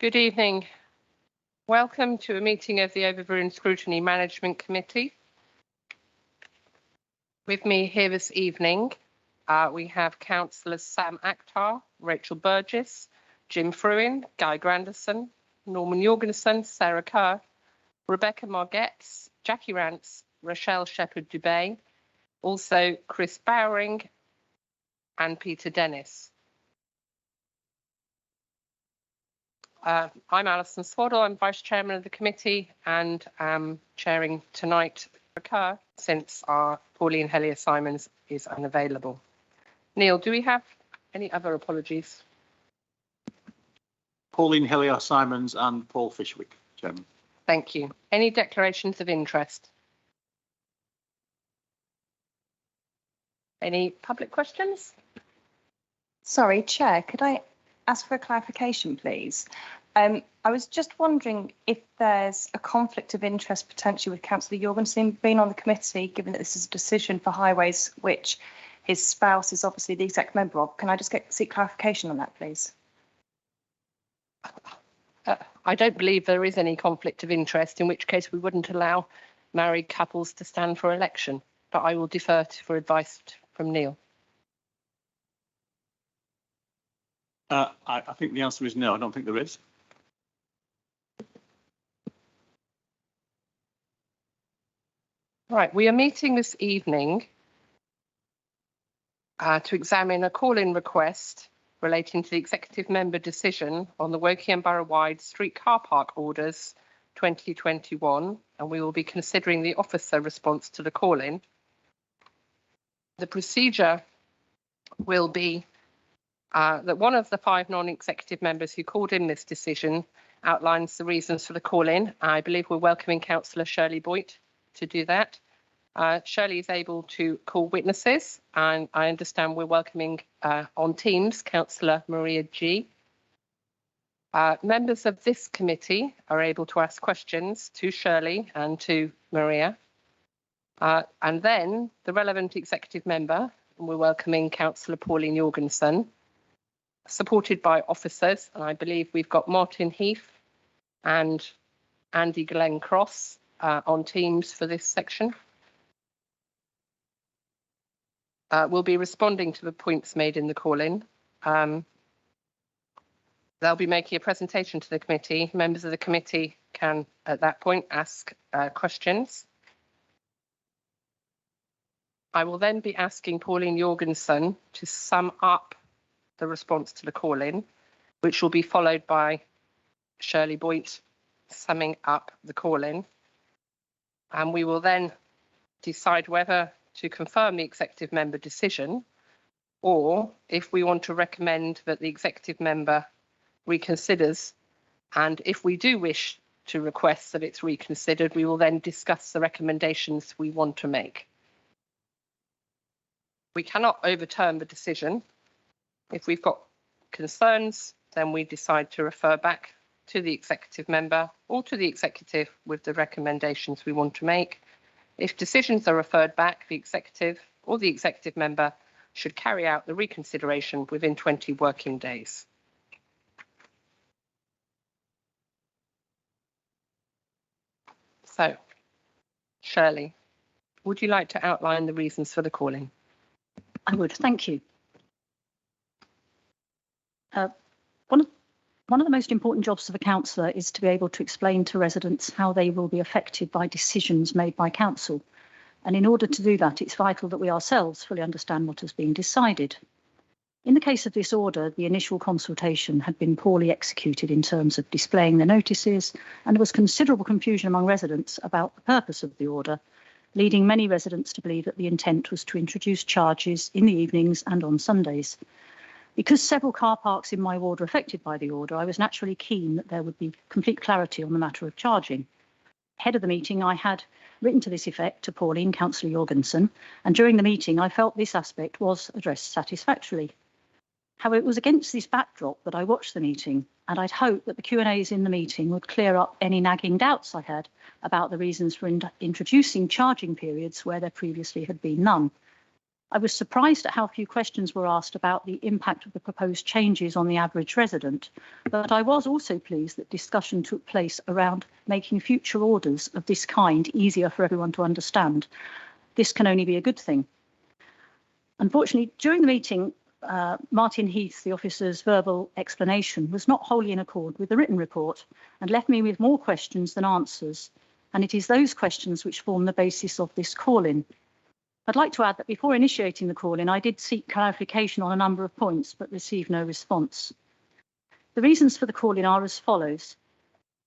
Good evening. Welcome to a meeting of the Overview Scrutiny Management Committee. With me here this evening, we have Councillors Sam Akhtar, Rachel Burgess, Jim Fruin, Guy Granderson, Norman Jorgensen, Sarah Kerr, Rebecca Margetts, Jackie Rance, Rochelle Shepherd-Dubé, also Chris Bowring and Peter Dennis. I'm Alison Swaddle, I'm Vice Chairman of the committee and chairing tonight since our Pauline Hellier-Simons is unavailable. Neil, do we have any other apologies? Pauline Hellier-Simons and Paul Fishwick, Chairman. Thank you. Any declarations of interest? Any public questions? Sorry, Chair, could I ask for a clarification, please? I was just wondering if there's a conflict of interest potentially with Councillor Jorgensen being on the committee, given that this is a decision for highways, which his spouse is obviously the exec member of. Can I just seek clarification on that, please? I don't believe there is any conflict of interest, in which case we wouldn't allow married couples to stand for election, but I will defer for advice from Neil. I think the answer is no, I don't think there is. Right, we are meeting this evening to examine a call-in request relating to the executive member decision on the Woking Borough-wide street car park orders 2021, and we will be considering the officer response to the call-in. The procedure will be that one of the 5 non-executive members who called in this decision outlines the reasons for the call-in. I believe we're welcoming Councillor Shirley Boyt to do that. Shirley is able to call witnesses, and I understand we're welcoming on Teams Councillor Maria G. Members of this committee are able to ask questions to Shirley and to Maria. And then the relevant executive member, and we're welcoming Councillor Pauline Jorgensen, supported by officers, and I believe we've got Martin Heath and Andy Glenn Cross on Teams for this section. We'll be responding to the points made in the call-in. They'll be making a presentation to the committee. Members of the committee can, at that point, ask questions. I will then be asking Pauline Jorgensen to sum up the response to the call-in, which will be followed by Shirley Boyt summing up the call-in. And we will then decide whether to confirm the executive member decision, or if we want to recommend that the executive member reconsiders. And if we do wish to request that it's reconsidered, we will then discuss the recommendations we want to make. We cannot overturn the decision. If we've got concerns, then we decide to refer back to the executive member or to the executive with the recommendations we want to make. If decisions are referred back, the executive or the executive member should carry out the reconsideration within 20 working days. So, Shirley, would you like to outline the reasons for the calling? I would, thank you. One of the most important jobs of a councillor is to be able to explain to residents how they will be affected by decisions made by council. And in order to do that, it's vital that we ourselves fully understand what is being decided. In the case of this order, the initial consultation had been poorly executed in terms of displaying the notices, and there was considerable confusion among residents about the purpose of the order, leading many residents to believe that the intent was to introduce charges in the evenings and on Sundays. Because several car parks in my ward are affected by the order, I was naturally keen that there would be complete clarity on the matter of charging. Ahead of the meeting, I had written to this effect to Pauline, Councillor Jorgensen, and during the meeting, I felt this aspect was addressed satisfactorily. However, it was against this backdrop that I watched the meeting, and I'd hoped that the Q&As in the meeting would clear up any nagging doubts I had about the reasons for introducing charging periods where there previously had been none. I was surprised at how few questions were asked about the impact of the proposed changes on the average resident, but I was also pleased that discussion took place around making future orders of this kind easier for everyone to understand. This can only be a good thing. Unfortunately, during the meeting, Martin Heath, the officer's verbal explanation, was not wholly in accord with the written report and left me with more questions than answers. And it is those questions which form the basis of this call-in. I'd like to add that before initiating the call-in, I did seek clarification on a number of points, but received no response. The reasons for the call-in are as follows.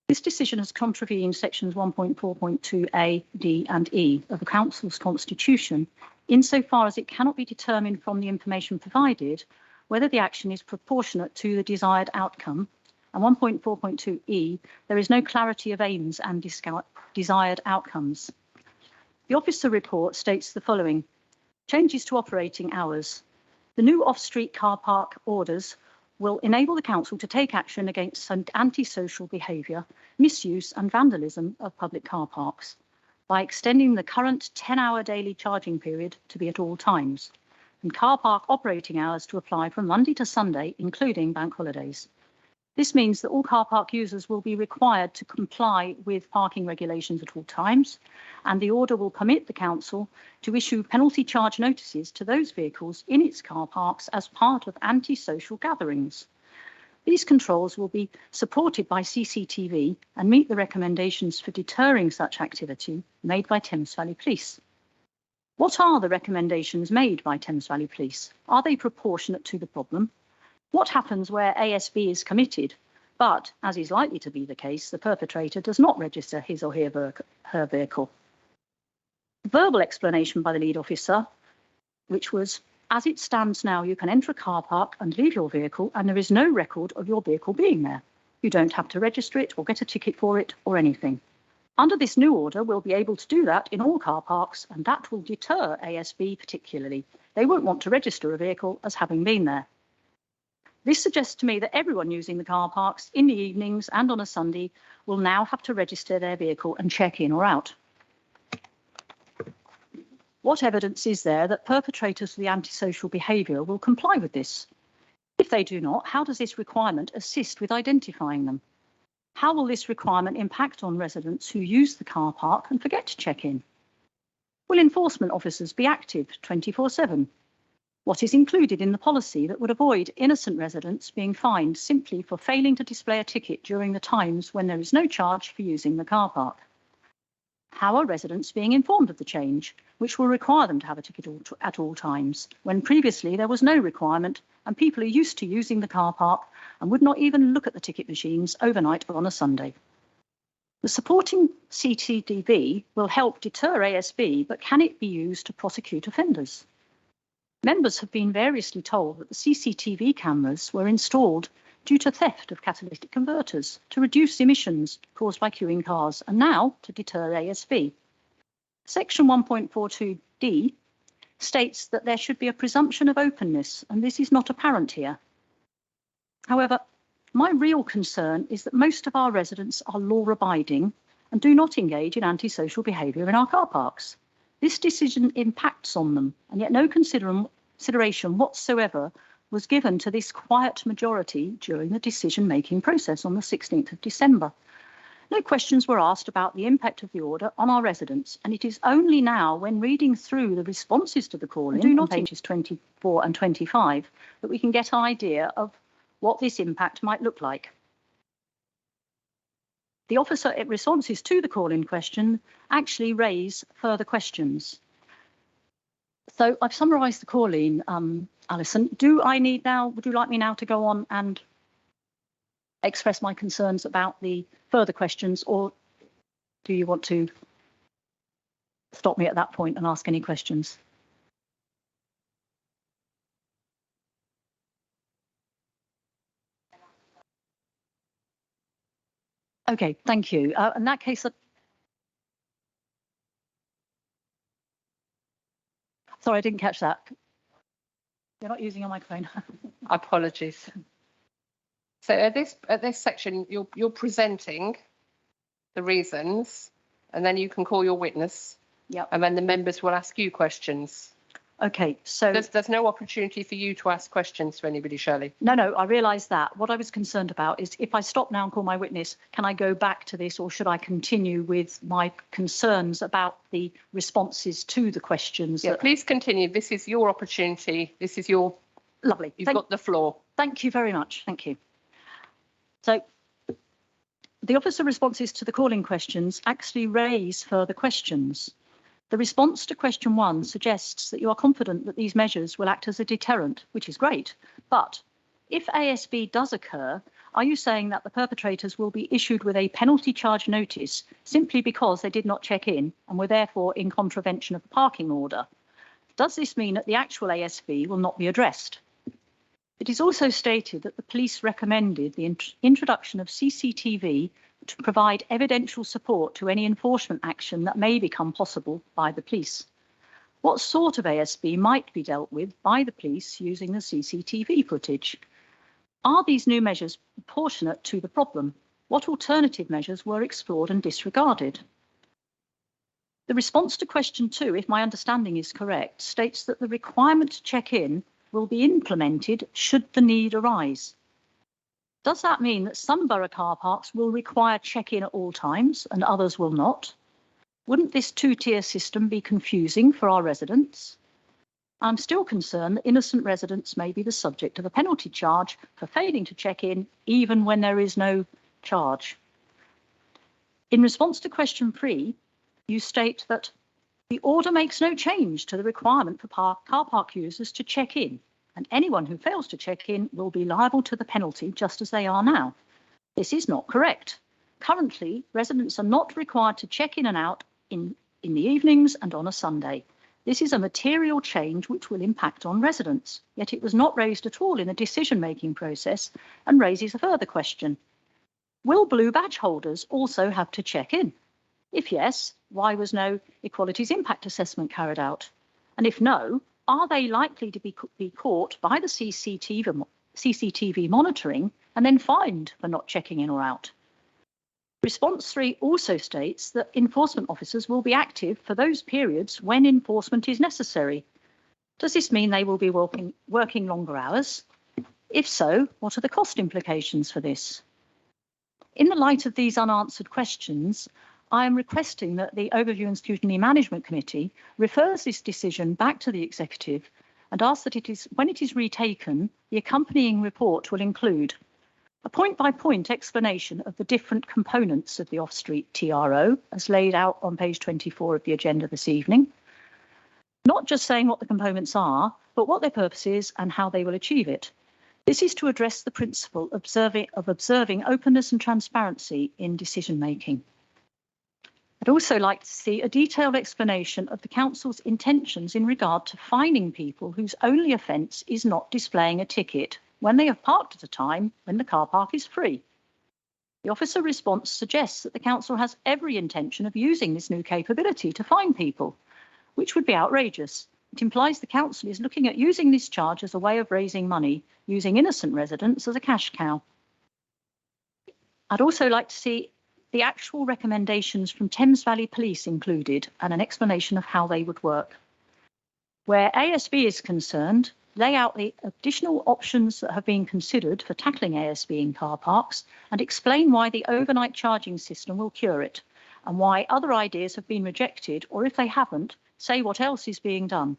This decision has contravened sections 1.4.2a, d and e of the Council's constitution, insofar as it cannot be determined from the information provided whether the action is proportionate to the desired outcome, and 1.4.2e, there is no clarity of aims and desired outcomes. The officer report states the following. Changes to operating hours. The new off-street car park orders will enable the council to take action against antisocial behaviour, misuse and vandalism of public car parks by extending the current 10-hour daily charging period to be at all times, and car park operating hours to apply from Monday to Sunday, including bank holidays. This means that all car park users will be required to comply with parking regulations at all times, and the order will permit the council to issue penalty charge notices to those vehicles in its car parks as part of antisocial gatherings. These controls will be supported by CCTV and meet the recommendations for deterring such activity made by Thames Valley Police. What are the recommendations made by Thames Valley Police? Are they proportionate to the problem? What happens where ASB is committed, but, as is likely to be the case, the perpetrator does not register his or her vehicle? The verbal explanation by the lead officer, which was, as it stands now, you can enter a car park and leave your vehicle, and there is no record of your vehicle being there. You don't have to register it or get a ticket for it or anything. Under this new order, we'll be able to do that in all car parks, and that will deter ASB particularly. They won't want to register a vehicle as having been there. This suggests to me that everyone using the car parks in the evenings and on a Sunday will now have to register their vehicle and check in or out. What evidence is there that perpetrators of the antisocial behaviour will comply with this? If they do not, how does this requirement assist with identifying them? How will this requirement impact on residents who use the car park and forget to check in? Will enforcement officers be active 24/7? What is included in the policy that would avoid innocent residents being fined simply for failing to display a ticket during the times when there is no charge for using the car park? How are residents being informed of the change, which will require them to have a ticket at all times, when previously there was no requirement and people are used to using the car park and would not even look at the ticket machines overnight or on a Sunday? The supporting CCTV will help deter ASB, but can it be used to prosecute offenders? Members have been variously told that the CCTV cameras were installed due to theft of catalytic converters, to reduce emissions caused by queuing cars, and now to deter ASB. Section 1.42d states that there should be a presumption of openness, and this is not apparent here. However, my real concern is that most of our residents are law-abiding and do not engage in antisocial behaviour in our car parks. This decision impacts on them, and yet no consideration whatsoever was given to this quiet majority during the decision-making process on the 16th of December. No questions were asked about the impact of the order on our residents, and it is only now, when reading through the responses to the call-in on pages 24 and 25, that we can get an idea of what this impact might look like. The officer responses to the call-in question actually raise further questions. So I've summarised the call-in, Alison. Would you like me now to go on and express my concerns about the further questions, or do you want to stop me at that point and ask any questions? Okay, thank you. In that case, sorry, I didn't catch that. You're not using your microphone. Apologies. So at this section, you're presenting the reasons, and then you can call your witness. Yep. And then the members will ask you questions. Okay, so There's no opportunity for you to ask questions to anybody, Shirley. no, I realise that. What I was concerned about is if I stop now and call my witness, can I go back to this, or should I continue with my concerns about the responses to the questions? Yeah, please continue. This is your opportunity. This is your, Lovely. you've got the floor. Thank you very much. Thank you. So the officer responses to the calling questions actually raise further questions. The response to question 1 suggests that you are confident that these measures will act as a deterrent, which is great. But if ASB does occur, are you saying that the perpetrators will be issued with a penalty charge notice simply because they did not check in and were therefore in contravention of the parking order? Does this mean that the actual ASB will not be addressed? It is also stated that the police recommended the introduction of CCTV to provide evidential support to any enforcement action that may become possible by the police. What sort of ASB might be dealt with by the police using the CCTV footage? Are these new measures proportionate to the problem? What alternative measures were explored and disregarded? The response to question 2, if my understanding is correct, states that the requirement to check in will be implemented should the need arise. Does that mean that some borough car parks will require check-in at all times and others will not? Wouldn't this two-tier system be confusing for our residents? I'm still concerned that innocent residents may be the subject of a penalty charge for failing to check in even when there is no charge. In response to question 3, you state that the order makes no change to the requirement for car park users to check in, and anyone who fails to check in will be liable to the penalty just as they are now. This is not correct. Currently, residents are not required to check in and out in the evenings and on a Sunday. This is a material change which will impact on residents, yet it was not raised at all in the decision-making process and raises a further question. Will blue badge holders also have to check in? If yes, why was no equalities impact assessment carried out? And if no, are they likely to be caught by the CCTV monitoring and then fined for not checking in or out? Response 3 also states that enforcement officers will be active for those periods when enforcement is necessary. Does this mean they will be working longer hours? If so, what are the cost implications for this? In the light of these unanswered questions, I am requesting that the Overview and Scrutiny Management Committee refers this decision back to the Executive and asks that when it is retaken, the accompanying report will include a point-by-point explanation of the different components of the off-street TRO as laid out on page 24 of the agenda this evening, not just saying what the components are, but what their purpose is and how they will achieve it. This is to address the principle of observing openness and transparency in decision-making. I'd also like to see a detailed explanation of the Council's intentions in regard to fining people whose only offence is not displaying a ticket when they have parked at a time when the car park is free. The officer response suggests that the Council has every intention of using this new capability to fine people, which would be outrageous. It implies the Council is looking at using this charge as a way of raising money, using innocent residents as a cash cow. I'd also like to see the actual recommendations from Thames Valley Police included and an explanation of how they would work. Where ASB is concerned, lay out the additional options that have been considered for tackling ASB in car parks and explain why the overnight charging system will cure it and why other ideas have been rejected, or if they haven't, say what else is being done.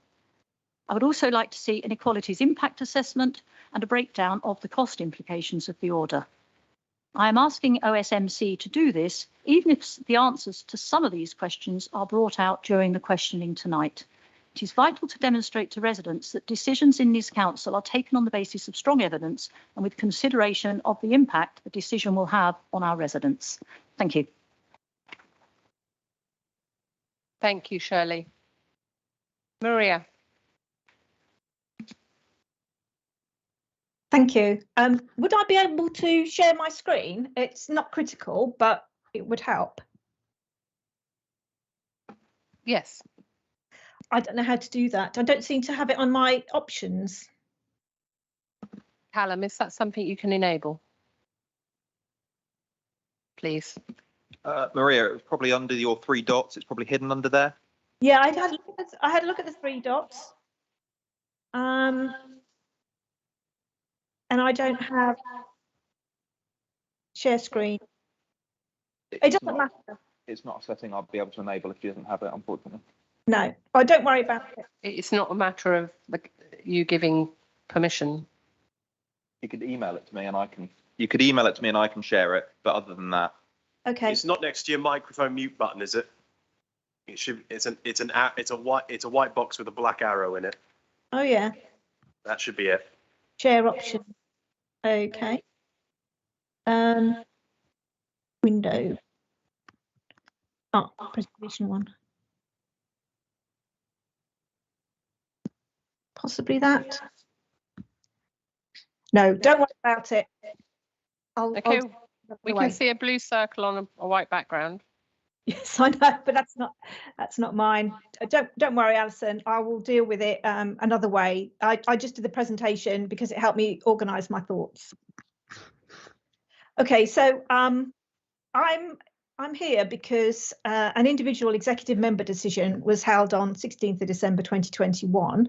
I would also like to see an equalities impact assessment and a breakdown of the cost implications of the order. I am asking OSMC to do this, even if the answers to some of these questions are brought out during the questioning tonight. It is vital to demonstrate to residents that decisions in this council are taken on the basis of strong evidence and with consideration of the impact the decision will have on our residents. Thank you. Thank you, Shirley. Maria. Thank you. Would I be able to share my screen? It's not critical, but it would help. Yes. I don't know how to do that. I don't seem to have it on my options. Callum, is that something you can enable? Please. Maria, it was probably under your 3 dots. It's probably hidden under there. Yeah, I had a look at the 3 dots. And I don't have share screen. It doesn't matter. It's not a setting I'll be able to enable if she doesn't have it, unfortunately. No, oh, don't worry about it. It's not a matter of you giving permission. You could email it to me and I can. You could email it to me and I can share it. But other than that, Okay. It's not next to your microphone mute button, is it? It should. It's a white box with a black arrow in it. Oh yeah. That should be it. Share option. Okay. Window. Oh, presentation one. Possibly that. No, don't worry about it. Okay, we can see a blue circle on a white background. Yes, I know, but that's not mine. Don't worry, Alison. I will deal with it another way. I just did the presentation because it helped me organise my thoughts. Okay, so I'm here because an individual executive member decision was held on 16th of December 2021.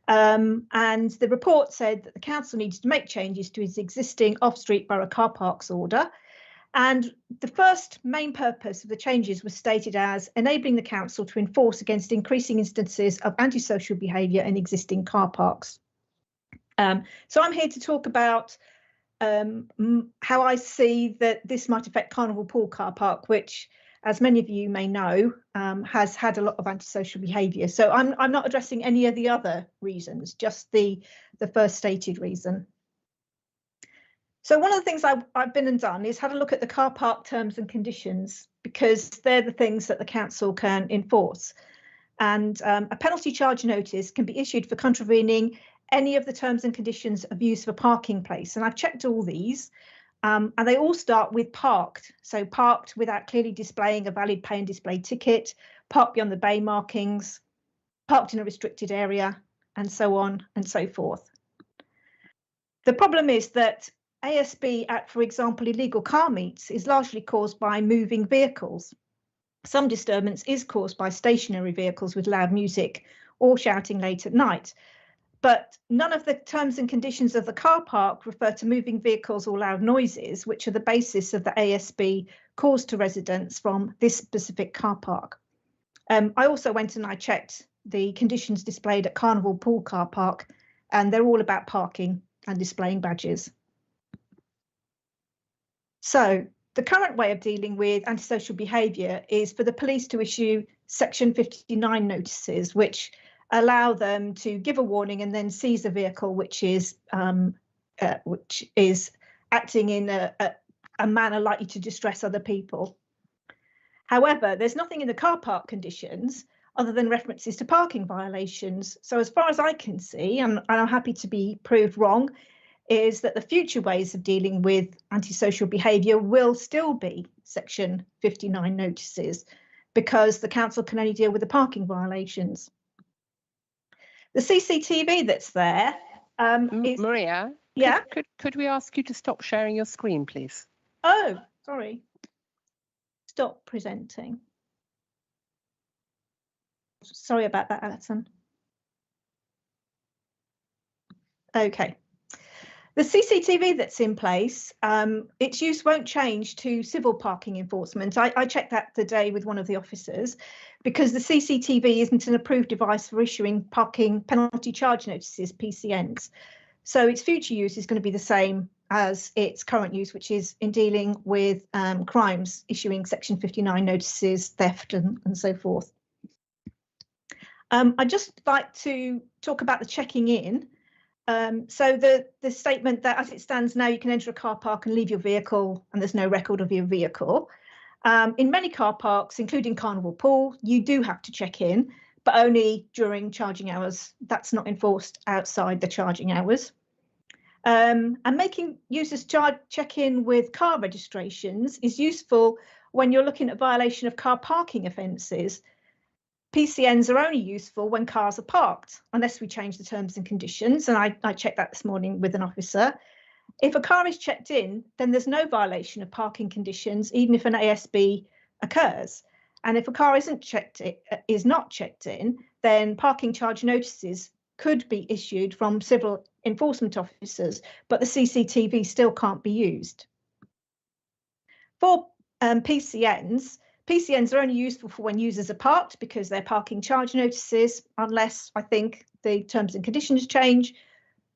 And the report said that the council needed to make changes to its existing off-street borough car parks order. And the first main purpose of the changes was stated as enabling the council to enforce against increasing instances of antisocial behaviour in existing car parks. So I'm here to talk about how I see that this might affect Carnival Pool car park, which, as many of you may know, has had a lot of antisocial behaviour. So I'm not addressing any of the other reasons, just the first stated reason. So one of the things I've been and done is had a look at the car park terms and conditions, because they're the things that the council can enforce. And a penalty charge notice can be issued for contravening any of the terms and conditions of use of a parking place. And I've checked all these. And they all start with parked. So parked without clearly displaying a valid pay and display ticket, parked beyond the bay markings, parked in a restricted area, and so on and so forth. The problem is that ASB at, for example, illegal car meets is largely caused by moving vehicles. Some disturbance is caused by stationary vehicles with loud music or shouting late at night. But none of the terms and conditions of the car park refer to moving vehicles or loud noises, which are the basis of the ASB caused to residents from this specific car park. I also went and I checked the conditions displayed at Carnival Pool car park, and they're all about parking and displaying badges. So the current way of dealing with antisocial behaviour is for the police to issue Section 59 notices, which allow them to give a warning and then seize a vehicle which is acting in a manner likely to distress other people. However, there's nothing in the car park conditions other than references to parking violations. So as far as I can see, and I'm happy to be proved wrong, is that the future ways of dealing with antisocial behaviour will still be Section 59 notices, because the council can only deal with the parking violations. The CCTV that's there is... Maria, yeah. Could we ask you to stop sharing your screen, please? Oh, sorry. Stop presenting. Sorry about that, Alison. Okay. The CCTV that's in place, its use won't change to civil parking enforcement. I checked that today with one of the officers, because the CCTV isn't an approved device for issuing parking penalty charge notices, PCNs. So its future use is going to be the same as its current use, which is in dealing with crimes, issuing Section 59 notices, theft and so forth. I'd just like to talk about the checking in. So the statement that as it stands now, you can enter a car park and leave your vehicle and there's no record of your vehicle. In many car parks, including Carnival Pool, you do have to check in, but only during charging hours. That's not enforced outside the charging hours. And making users check in with car registrations is useful when you're looking at violation of car parking offences. PCNs are only useful when cars are parked, unless we change the terms and conditions. And I checked that this morning with an officer. If a car is checked in, then there's no violation of parking conditions, even if an ASB occurs. And if a car is not checked in, then parking charge notices could be issued from civil enforcement officers, but the CCTV still can't be used. For PCNs are only useful for when users are parked because they're parking charge notices, unless I think the terms and conditions change.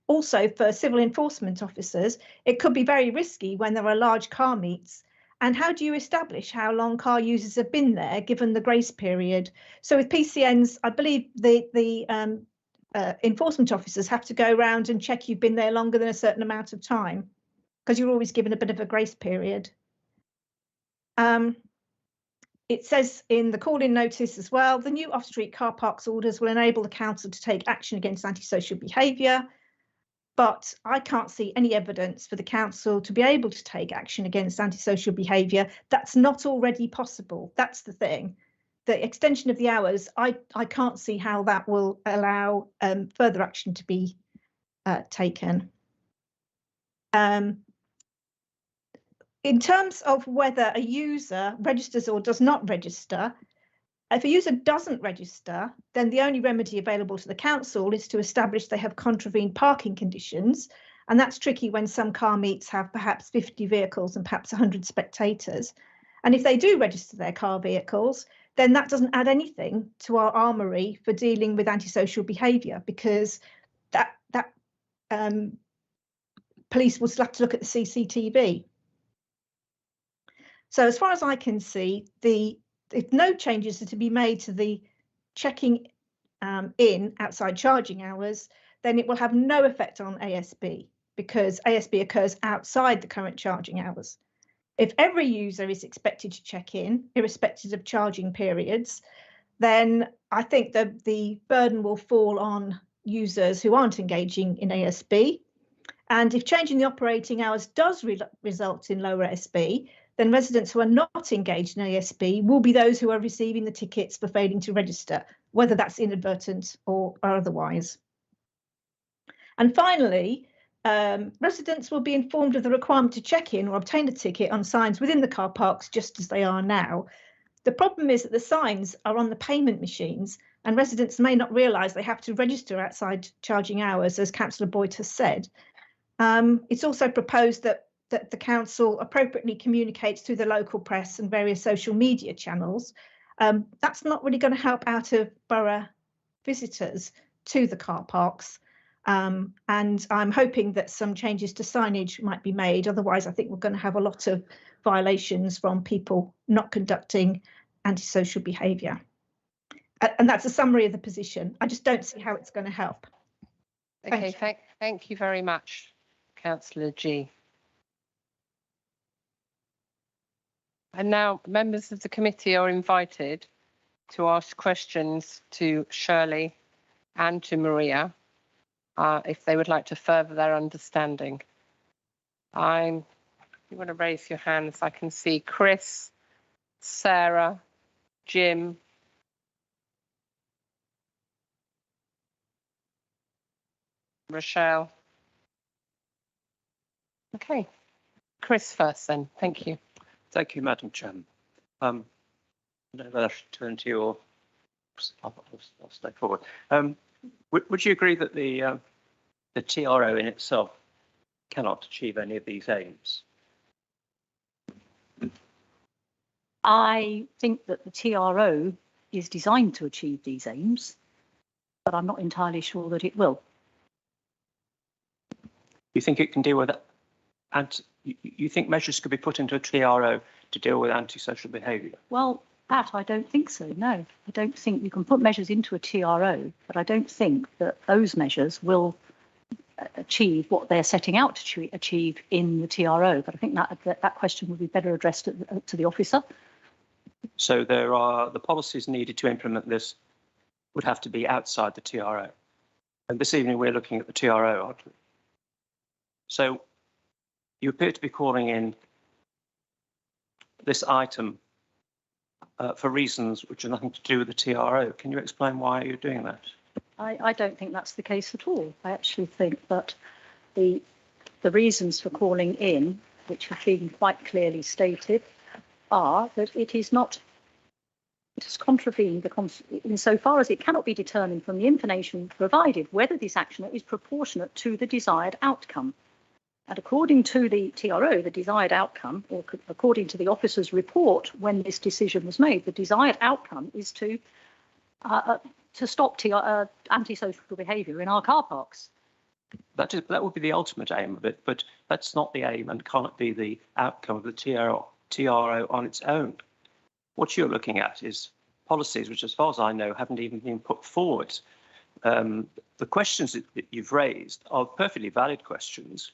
Also, for civil enforcement officers, it could be very risky when there are large car meets. And how do you establish how long car users have been there, given the grace period? So with PCNs, I believe the enforcement officers have to go around and check you've been there longer than a certain amount of time, because you're always given a bit of a grace period. It says in the call-in notice as well, the new off-street car parks orders will enable the council to take action against antisocial behaviour, but I can't see any evidence for the council to be able to take action against antisocial behaviour. That's not already possible. That's the thing. The extension of the hours, I can't see how that will allow further action to be taken. In terms of whether a user registers or does not register, if a user doesn't register, then the only remedy available to the council is to establish they have contravened parking conditions. And that's tricky when some car meets have perhaps 50 vehicles and perhaps 100 spectators. And if they do register their car vehicles, then that doesn't add anything to our armoury for dealing with antisocial behaviour, because that police will still have to look at the CCTV. So as far as I can see, if no changes are to be made to the checking in outside charging hours, then it will have no effect on ASB, because ASB occurs outside the current charging hours. If every user is expected to check in, irrespective of charging periods, then I think that the burden will fall on users who aren't engaging in ASB. And if changing the operating hours does result in lower ASB, then residents who are not engaged in ASB will be those who are receiving the tickets for failing to register, whether that's inadvertent or otherwise. And finally, residents will be informed of the requirement to check in or obtain a ticket on signs within the car parks, just as they are now. The problem is that the signs are on the payment machines, and residents may not realise they have to register outside charging hours, as Councillor Boyd has said. It's also proposed that the council appropriately communicates through the local press and various social media channels. That's not really going to help out of borough visitors to the car parks. And I'm hoping that some changes to signage might be made. Otherwise, I think we're going to have a lot of violations from people not conducting antisocial behaviour. And that's a summary of the position. I just don't see how it's going to help. Okay, thank you very much, Councillor G. And now members of the committee are invited to ask questions to Shirley and to Maria if they would like to further their understanding. If you want to raise your hands, I can see Chris, Sarah, Jim, Rochelle. Okay, Chris first then, thank you. Thank you, Madam Chairman. I don't know whether I should turn to you or I'll stay forward. Would you agree that the TRO in itself cannot achieve any of these aims? I think that the TRO is designed to achieve these aims, but I'm not entirely sure that it will. You think it can deal with that? And you think measures could be put into a TRO to deal with antisocial behaviour? Well, Pat, I don't think so. No, I don't think you can put measures into a TRO, but I don't think that those measures will achieve what they're setting out to achieve in the TRO. But I think that question would be better addressed to the officer. So there are the policies needed to implement this would have to be outside the TRO. And this evening we're looking at the TRO, aren't we? So you appear to be calling in this item for reasons which are nothing to do with the TRO. Can you explain why you're doing that? I don't think that's the case at all. I actually think that the reasons for calling in, which have been quite clearly stated, are that it is not It has contravened insofar as it cannot be determined from the information provided whether this action is proportionate to the desired outcome. And according to the TRO, the desired outcome, or according to the officer's report when this decision was made, the desired outcome is to stop antisocial behaviour in our car parks. That would be the ultimate aim of it, but that's not the aim and cannot be the outcome of the TRO on its own. What you're looking at is policies which, as far as I know, haven't even been put forward. The questions that you've raised are perfectly valid questions,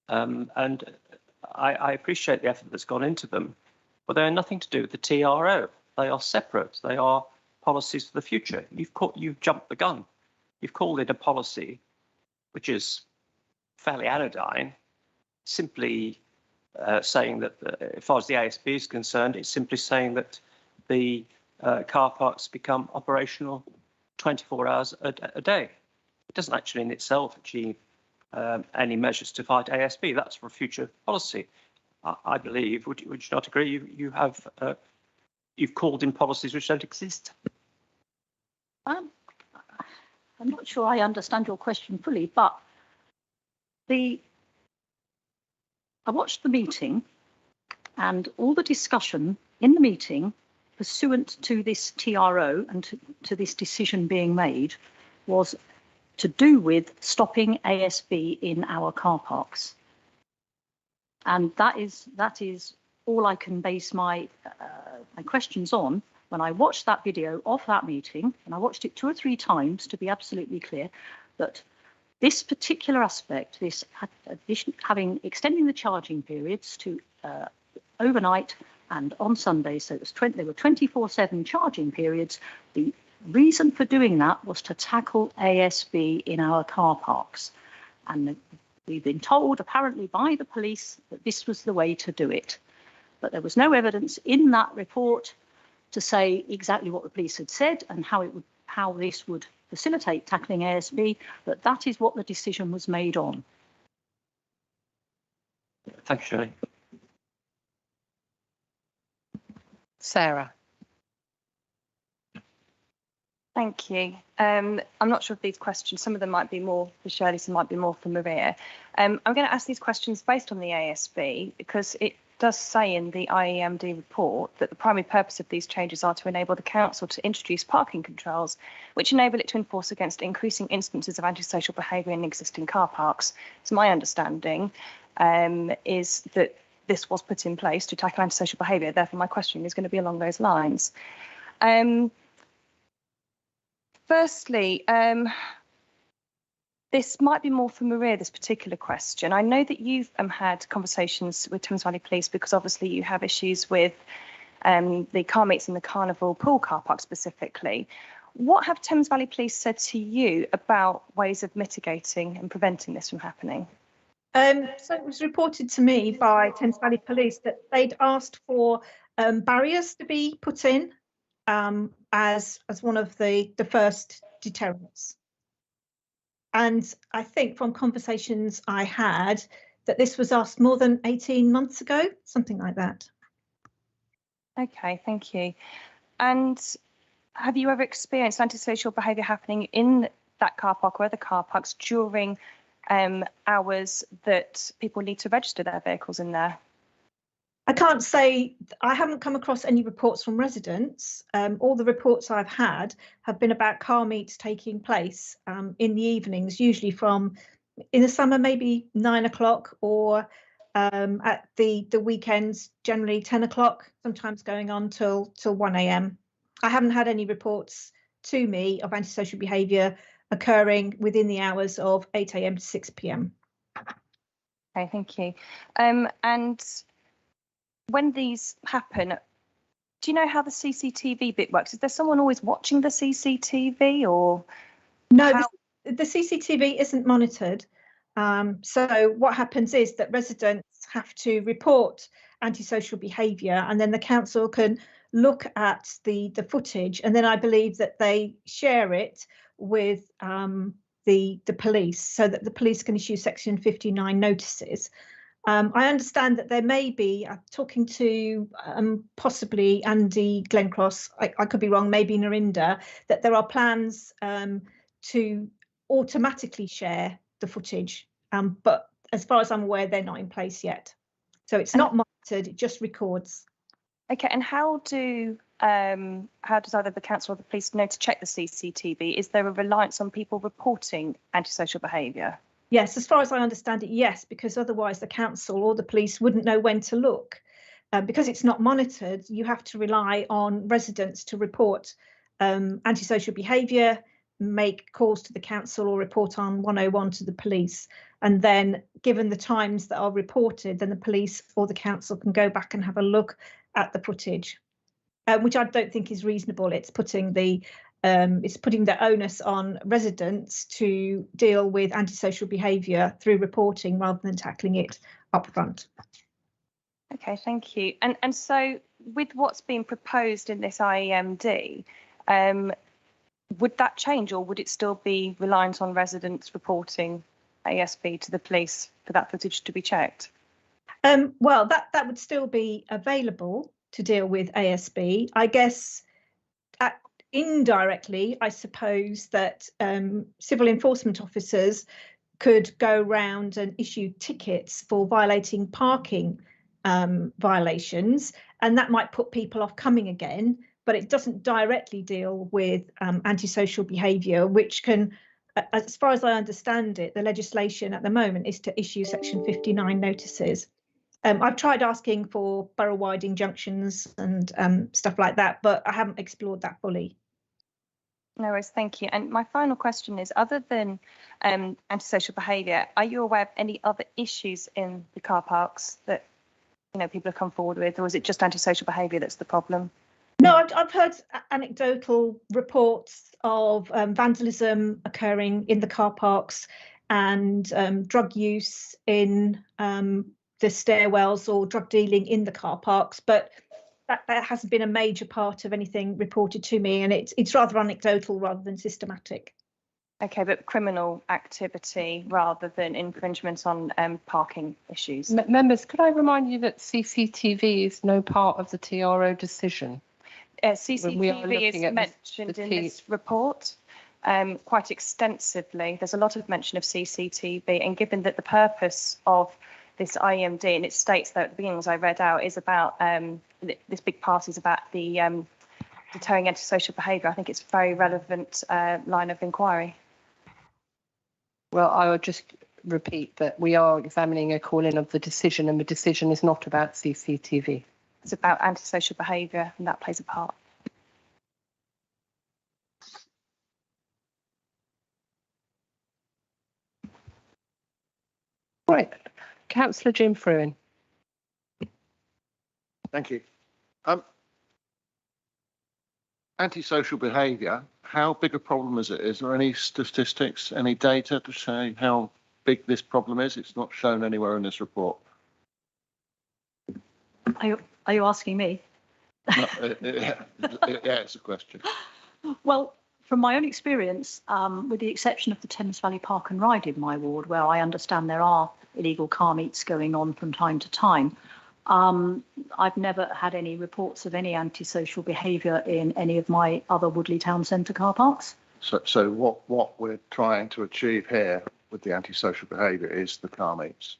and I appreciate the effort that's gone into them, but they are nothing to do with the TRO. They are separate. They are policies for the future. You've jumped the gun. You've called it a policy which is fairly anodyne, simply saying that, as far as the ASB is concerned, it's simply saying that the car parks become operational 24 hours a day. It doesn't actually in itself achieve any measures to fight ASB. That's for future policy. I believe, would you not agree, you've called in policies which don't exist? I'm not sure I understand your question fully, but I watched the meeting, and all the discussion in the meeting pursuant to this TRO and to this decision being made was to do with stopping ASB in our car parks. And that is all I can base my questions on. When I watched that video of that meeting, and I watched it 2 or 3 times to be absolutely clear, that this particular aspect, this addition, extending the charging periods to overnight and on Sundays, so it was there were 24/7 charging periods. The reason for doing that was to tackle ASB in our car parks, and we've been told apparently by the police that this was the way to do it, but there was no evidence in that report to say exactly what the police had said and how this would facilitate tackling ASB, but that is what the decision was made on. Thank you, Shirley. Sarah. Thank you. I'm not sure if these questions, some of them might be more for Shirley, some might be more for Maria. I'm going to ask these questions based on the ASB because it does say in the IEMD report that the primary purpose of these changes are to enable the council to introduce parking controls which enable it to enforce against increasing instances of antisocial behaviour in existing car parks. So my understanding is that this was put in place to tackle antisocial behaviour. Therefore, my question is going to be along those lines. Firstly, this might be more for Maria, this particular question. I know that you've had conversations with Thames Valley Police because obviously you have issues with the car meets in the Carnival pool car park specifically. What have Thames Valley Police said to you about ways of mitigating and preventing this from happening? So it was reported to me by Thames Valley Police that they'd asked for barriers to be put in as one of the first deterrents. And I think from conversations I had that this was asked more than 18 months ago, something like that. Okay, thank you. And have you ever experienced antisocial behaviour happening in that car park or other car parks during hours that people need to register their vehicles in there? I can't say, I haven't come across any reports from residents. All the reports I've had have been about car meets taking place in the evenings, usually from, in the summer, maybe 9 o'clock, or at the weekends, generally 10 o'clock, sometimes going on till 1 a.m. I haven't had any reports to me of antisocial behaviour occurring within the hours of 8 a.m. to 6 p.m. Okay, thank you. And when these happen, do you know how the CCTV bit works? Is there someone always watching the CCTV or? No, the CCTV isn't monitored. So what happens is that residents have to report antisocial behaviour, and then the council can look at the footage, and then I believe that they share it with the police so that the police can issue Section 59 notices. I understand that there may be, talking to possibly Andy Glencross, I could be wrong, maybe Narinda, that there are plans to automatically share the footage, but as far as I'm aware, they're not in place yet. So it's not monitored, it just records. Okay, and how does either the council or the police know to check the CCTV? Is there a reliance on people reporting antisocial behaviour? Yes, as far as I understand it, yes, because otherwise the council or the police wouldn't know when to look. Because it's not monitored, you have to rely on residents to report antisocial behaviour, make calls to the council or report on 101 to the police. And then given the times that are reported, then the police or the council can go back and have a look at the footage, which I don't think is reasonable. It's putting the onus on residents to deal with antisocial behaviour through reporting rather than tackling it up front. Okay, thank you. And so with what's being proposed in this IEMD, would that change, or would it still be reliant on residents reporting ASB to the police for that footage to be checked? Well, that would still be available to deal with ASB. I guess indirectly, I suppose that civil enforcement officers could go round and issue tickets for violating parking violations, and that might put people off coming again, but it doesn't directly deal with antisocial behaviour, which can, as far as I understand it, the legislation at the moment is to issue Section 59 notices. I've tried asking for borough-wide injunctions and stuff like that, but I haven't explored that fully. No worries, thank you. And my final question is, other than antisocial behaviour, are you aware of any other issues in the car parks that people have come forward with, or is it just antisocial behaviour that's the problem? No, I've heard anecdotal reports of vandalism occurring in the car parks and drug use in the stairwells or drug dealing in the car parks, but that hasn't been a major part of anything reported to me, and it's rather anecdotal rather than systematic. Okay, but criminal activity rather than infringements on parking issues. Members, could I remind you that CCTV is no part of the TRO decision? CCTV is mentioned in this report quite extensively. There's a lot of mention of CCTV, and given that the purpose of this IEMD, and it states that at the beginning, as I read out, is about this big part is about the deterring antisocial behaviour, I think it's a very relevant line of inquiry. Well, I would just repeat that we are examining a call-in of the decision, and the decision is not about CCTV. It's about antisocial behaviour, and that plays a part. Right, Councillor Jim Fruin. Thank you. Antisocial behaviour, how big a problem is it? Is there any statistics, any data to say how big this problem is? It's not shown anywhere in this report. Are you asking me? No, yeah, it's a question. Well, from my own experience, with the exception of the Thames Valley Park and Ride in my ward, where I understand there are illegal car meets going on from time to time, I've never had any reports of any antisocial behaviour in any of my other Woodley Town Centre car parks. So what we're trying to achieve here with the antisocial behaviour is the car meets.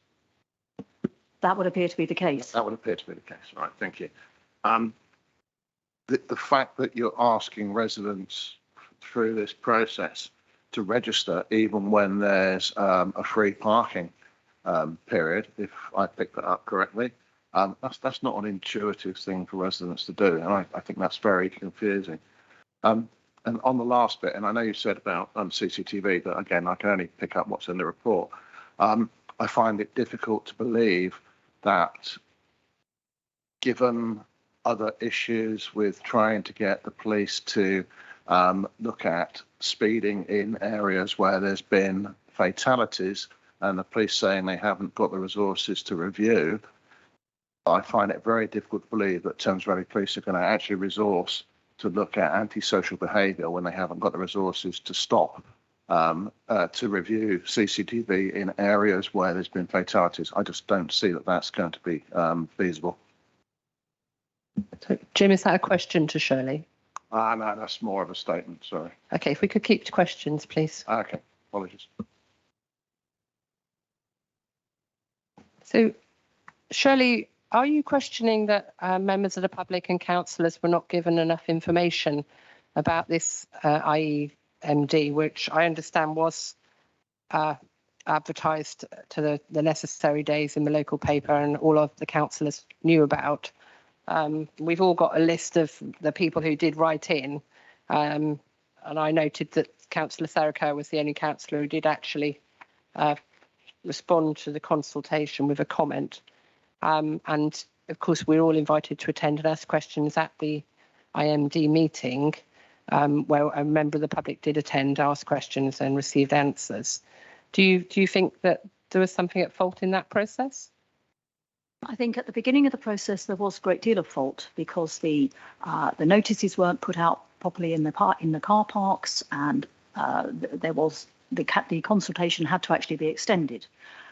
That would appear to be the case. That would appear to be the case. All right, thank you. The fact that you're asking residents through this process to register even when there's a free parking period, if I picked that up correctly, that's not an intuitive thing for residents to do, and I think that's very confusing. And on the last bit, and I know you said about CCTV, but again, I can only pick up what's in the report. I find it difficult to believe that, given other issues with trying to get the police to look at speeding in areas where there's been fatalities, and the police saying they haven't got the resources to review, I find it very difficult to believe that Thames Valley Police are going to actually resource to look at antisocial behaviour when they haven't got the resources to stop to review CCTV in areas where there's been fatalities. I just don't see that that's going to be feasible. So, Jim, is that a question to Shirley? No, that's more of a statement, sorry. Okay, if we could keep to questions, please. Okay, apologies. So, Shirley, are you questioning that members of the public and councillors were not given enough information about this IEMD, which I understand was advertised to the necessary days in the local paper and all of the councillors knew about? We've all got a list of the people who did write in, and I noted that Councillor Sarah Kerr was the only councillor who did actually respond to the consultation with a comment. And of course, we're all invited to attend and ask questions at the IMD meeting, where a member of the public did attend, ask questions and received answers. Do you think that there was something at fault in that process? I think at the beginning of the process there was a great deal of fault because the notices weren't put out properly in the car parks, and there was the consultation had to actually be extended.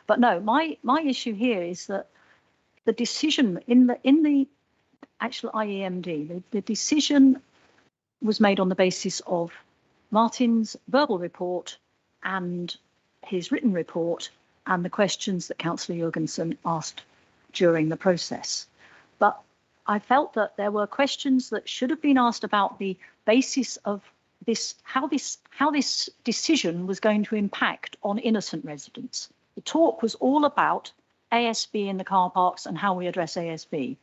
But no, my issue here is that the decision in the actual IEMD, the decision was made on the basis of Martin's verbal report and his written report and the questions that Councillor Jorgensen asked during the process. But I felt that there were questions that should have been asked about the basis of this, how this decision was going to impact on innocent residents. The talk was all about ASB in the car parks and how we address ASB.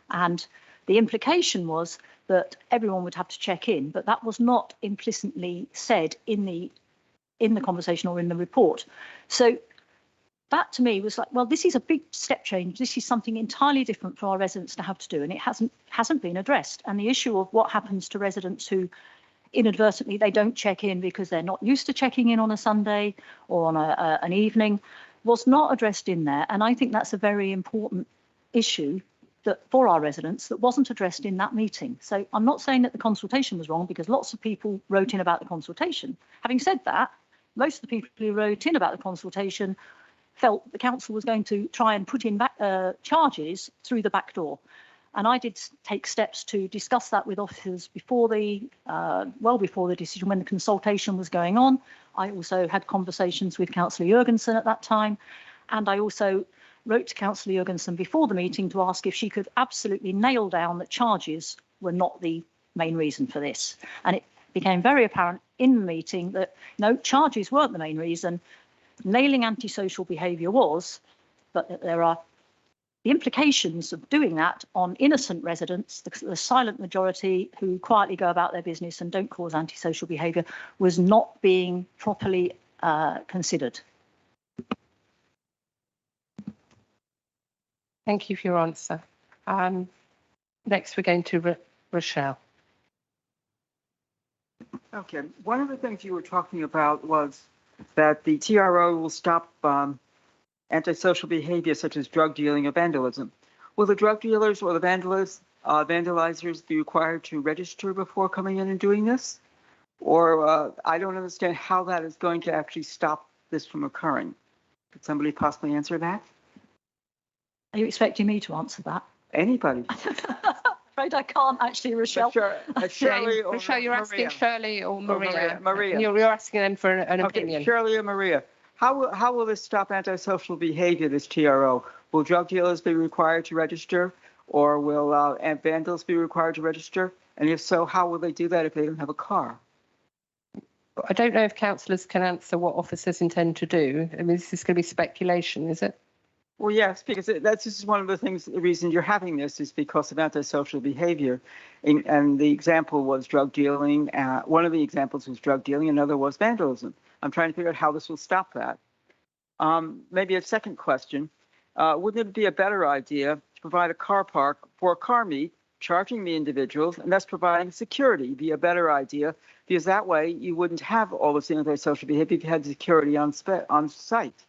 And the implication was that everyone would have to check in, but that was not implicitly said in the conversation or in the report. So that to me was like, well, this is a big step change. This is something entirely different for our residents to have to do, and it hasn't been addressed. And the issue of what happens to residents who inadvertently they don't check in because they're not used to checking in on a Sunday or on an evening was not addressed in there. And I think that's a very important issue that for our residents that wasn't addressed in that meeting. So I'm not saying that the consultation was wrong because lots of people wrote in about the consultation. Having said that, most of the people who wrote in about the consultation felt the council was going to try and put in charges through the back door. And I did take steps to discuss that with officers before well before the decision, when the consultation was going on. I also had conversations with Councillor Jorgensen at that time. And I also wrote to Councillor Jorgensen before the meeting to ask if she could absolutely nail down that charges were not the main reason for this. And it became very apparent in the meeting that no, charges weren't the main reason. Nailing antisocial behaviour was, but that there are the implications of doing that on innocent residents, the silent majority who quietly go about their business and don't cause antisocial behaviour, was not being properly considered. Thank you for your answer. Next, we're going to Rochelle. Okay, one of the things you were talking about was that the TRO will stop antisocial behavior such as drug dealing or vandalism. Will the drug dealers or the vandalizers be required to register before coming in and doing this? Or I don't understand how that is going to actually stop this from occurring. Could somebody possibly answer that? Are you expecting me to answer that? Anybody. Afraid I can't actually, Rochelle. Shirley or Rochelle, you're asking Shirley or Maria. Maria. You're asking them for an opinion. Shirley or Maria. How will this stop antisocial behavior, this TRO? Will drug dealers be required to register, or will vandals be required to register? And if so, how will they do that if they don't have a car? I don't know if councillors can answer what officers intend to do. I mean, this is going to be speculation, is it? Well, yes, because that's just one of the things, the reason you're having this is because of antisocial behavior. And the example was drug dealing. One of the examples was drug dealing, another was vandalism. I'm trying to figure out how this will stop that. Maybe a second question. Wouldn't it be a better idea to provide a car park for a car meet, charging the individuals, and thus providing security be a better idea? Because that way you wouldn't have all this antisocial behavior if you had security on site.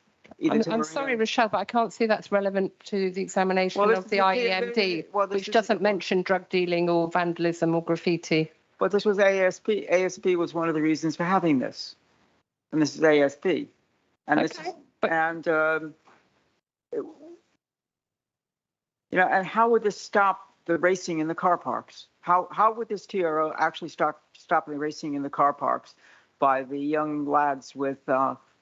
I'm sorry, Rochelle, but I can't see that's relevant to the examination of the IEMD, which doesn't mention drug dealing or vandalism or graffiti. But this was ASB. ASB was one of the reasons for having this. and this is ASB. And this Okay, is, but- and, and how would this stop the racing in the car parks? How would this TRO actually stop the racing in the car parks by the young lads with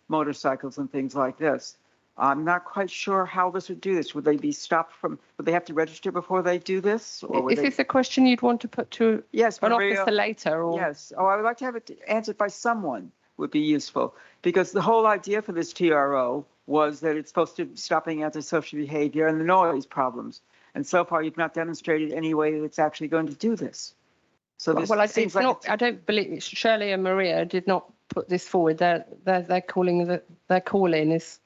motorcycles and things like this? I'm not quite sure how this would do this. Would they be stopped from, would they have to register before they do this? Or would Is this a question you'd want to put to Yes, an Maria. officer later? Or? Yes. Oh, I would like to have it answered by someone would be useful, because the whole idea for this TRO was that it's supposed to be stopping antisocial behavior and the noise problems. And so far, you've not demonstrated any way that it's actually going to do this. So this Well, seems like I don't believe Shirley and Maria did not put this forward. They're calling their call in is.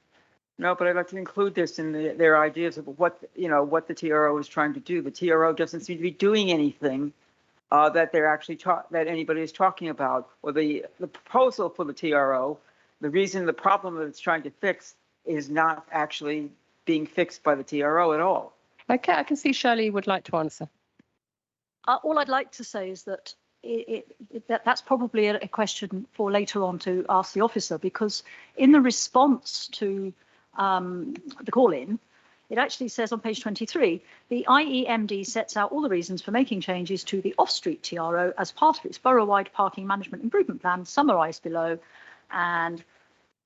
No, but I'd like to include this in their ideas of what the TRO is trying to do. The TRO doesn't seem to be doing anything that they're actually that anybody is talking about, or the proposal for the TRO. The problem that it's trying to fix is not actually being fixed by the TRO at all. Okay, I can see Shirley would like to answer. All I'd like to say is that that's probably a question for later on to ask the officer, because in the response to the call-in, it actually says on page 23, the IEMD sets out all the reasons for making changes to the off-street TRO as part of its borough-wide parking management improvement plan, summarised below. And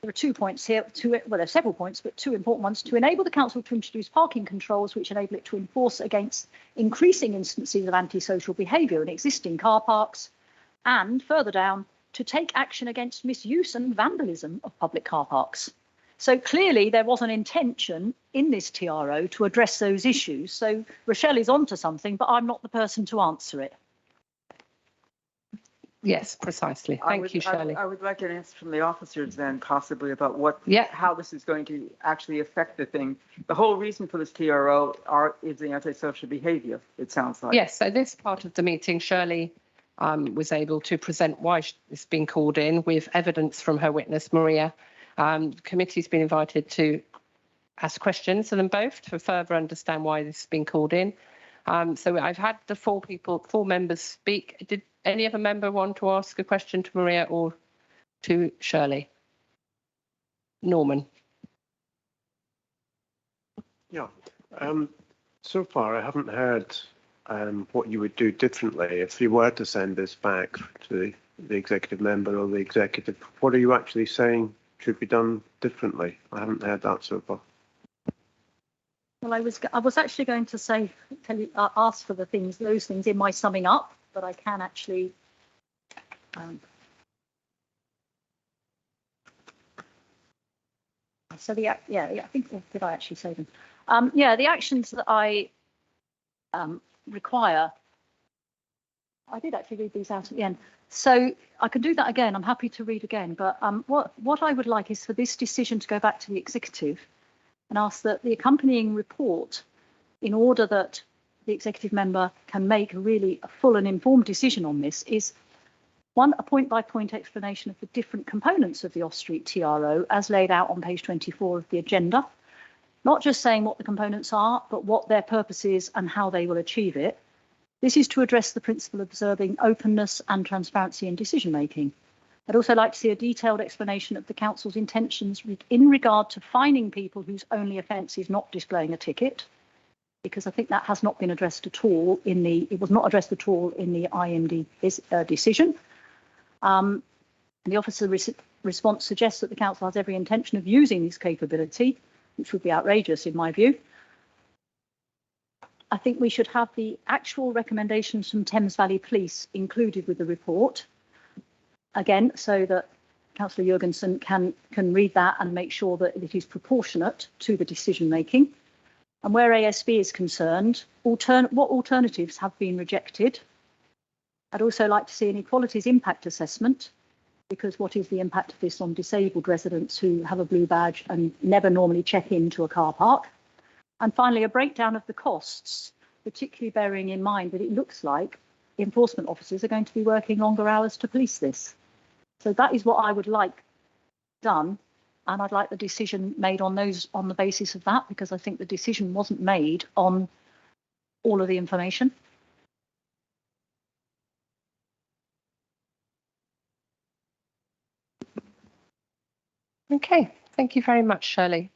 there are 2 points here, well, there are several points, but 2 important ones: to enable the council to introduce parking controls which enable it to enforce against increasing instances of antisocial behaviour in existing car parks, and further down, to take action against misuse and vandalism of public car parks. So clearly there was an intention in this TRO to address those issues. So Rochelle is onto something, but I'm not the person to answer it. Yes, precisely. Thank you, Shirley. I would like an answer from the officers then, possibly, about how this is going to actually affect the thing. The whole reason for this TRO is the antisocial behaviour, it sounds like. Yes, so this part of the meeting, Shirley was able to present why it's been called in with evidence from her witness, Maria. The committee's been invited to ask questions of them both to further understand why this has been called in. So I've had the four members speak. Did any other member want to ask a question to Maria or to Shirley? Norman. Yeah. So far, I haven't heard what you would do differently if you were to send this back to the executive member or the executive. What are you actually saying should be done differently? I haven't heard that so far. Well, I was actually going to say, ask for those things in my summing up, but I can actually. So I think, did I actually say them? The actions that I require. I did actually read these out at the end, so I can do that again. I'm happy to read again, but what I would like is for this decision to go back to the executive and ask that the accompanying report, in order that the executive member can make a full and informed decision on this, is one, a point-by-point explanation of the different components of the off-street TRO as laid out on page 24 of the agenda, not just saying what the components are, but what their purpose is and how they will achieve it. This is to address the principle of observing openness and transparency in decision-making. I'd also like to see a detailed explanation of the council's intentions in regard to fining people whose only offence is not displaying a ticket, because I think that has not been addressed at all it was not addressed at all in the IMD decision. The officer response suggests that the council has every intention of using this capability, which would be outrageous in my view. I think we should have the actual recommendations from Thames Valley Police included with the report, again, so that Councillor Jurgensen can read that and make sure that it is proportionate to the decision making. And where ASB is concerned, what alternatives have been rejected? I'd also like to see an equalities impact assessment, because what is the impact of this on disabled residents who have a blue badge and never normally check into a car park? And finally, a breakdown of the costs, particularly bearing in mind that it looks like enforcement officers are going to be working longer hours to police this. So that is what I would like done. And I'd like the decision made on the basis of that, because I think the decision wasn't made on all of the information. Okay, thank you very much, Shirley.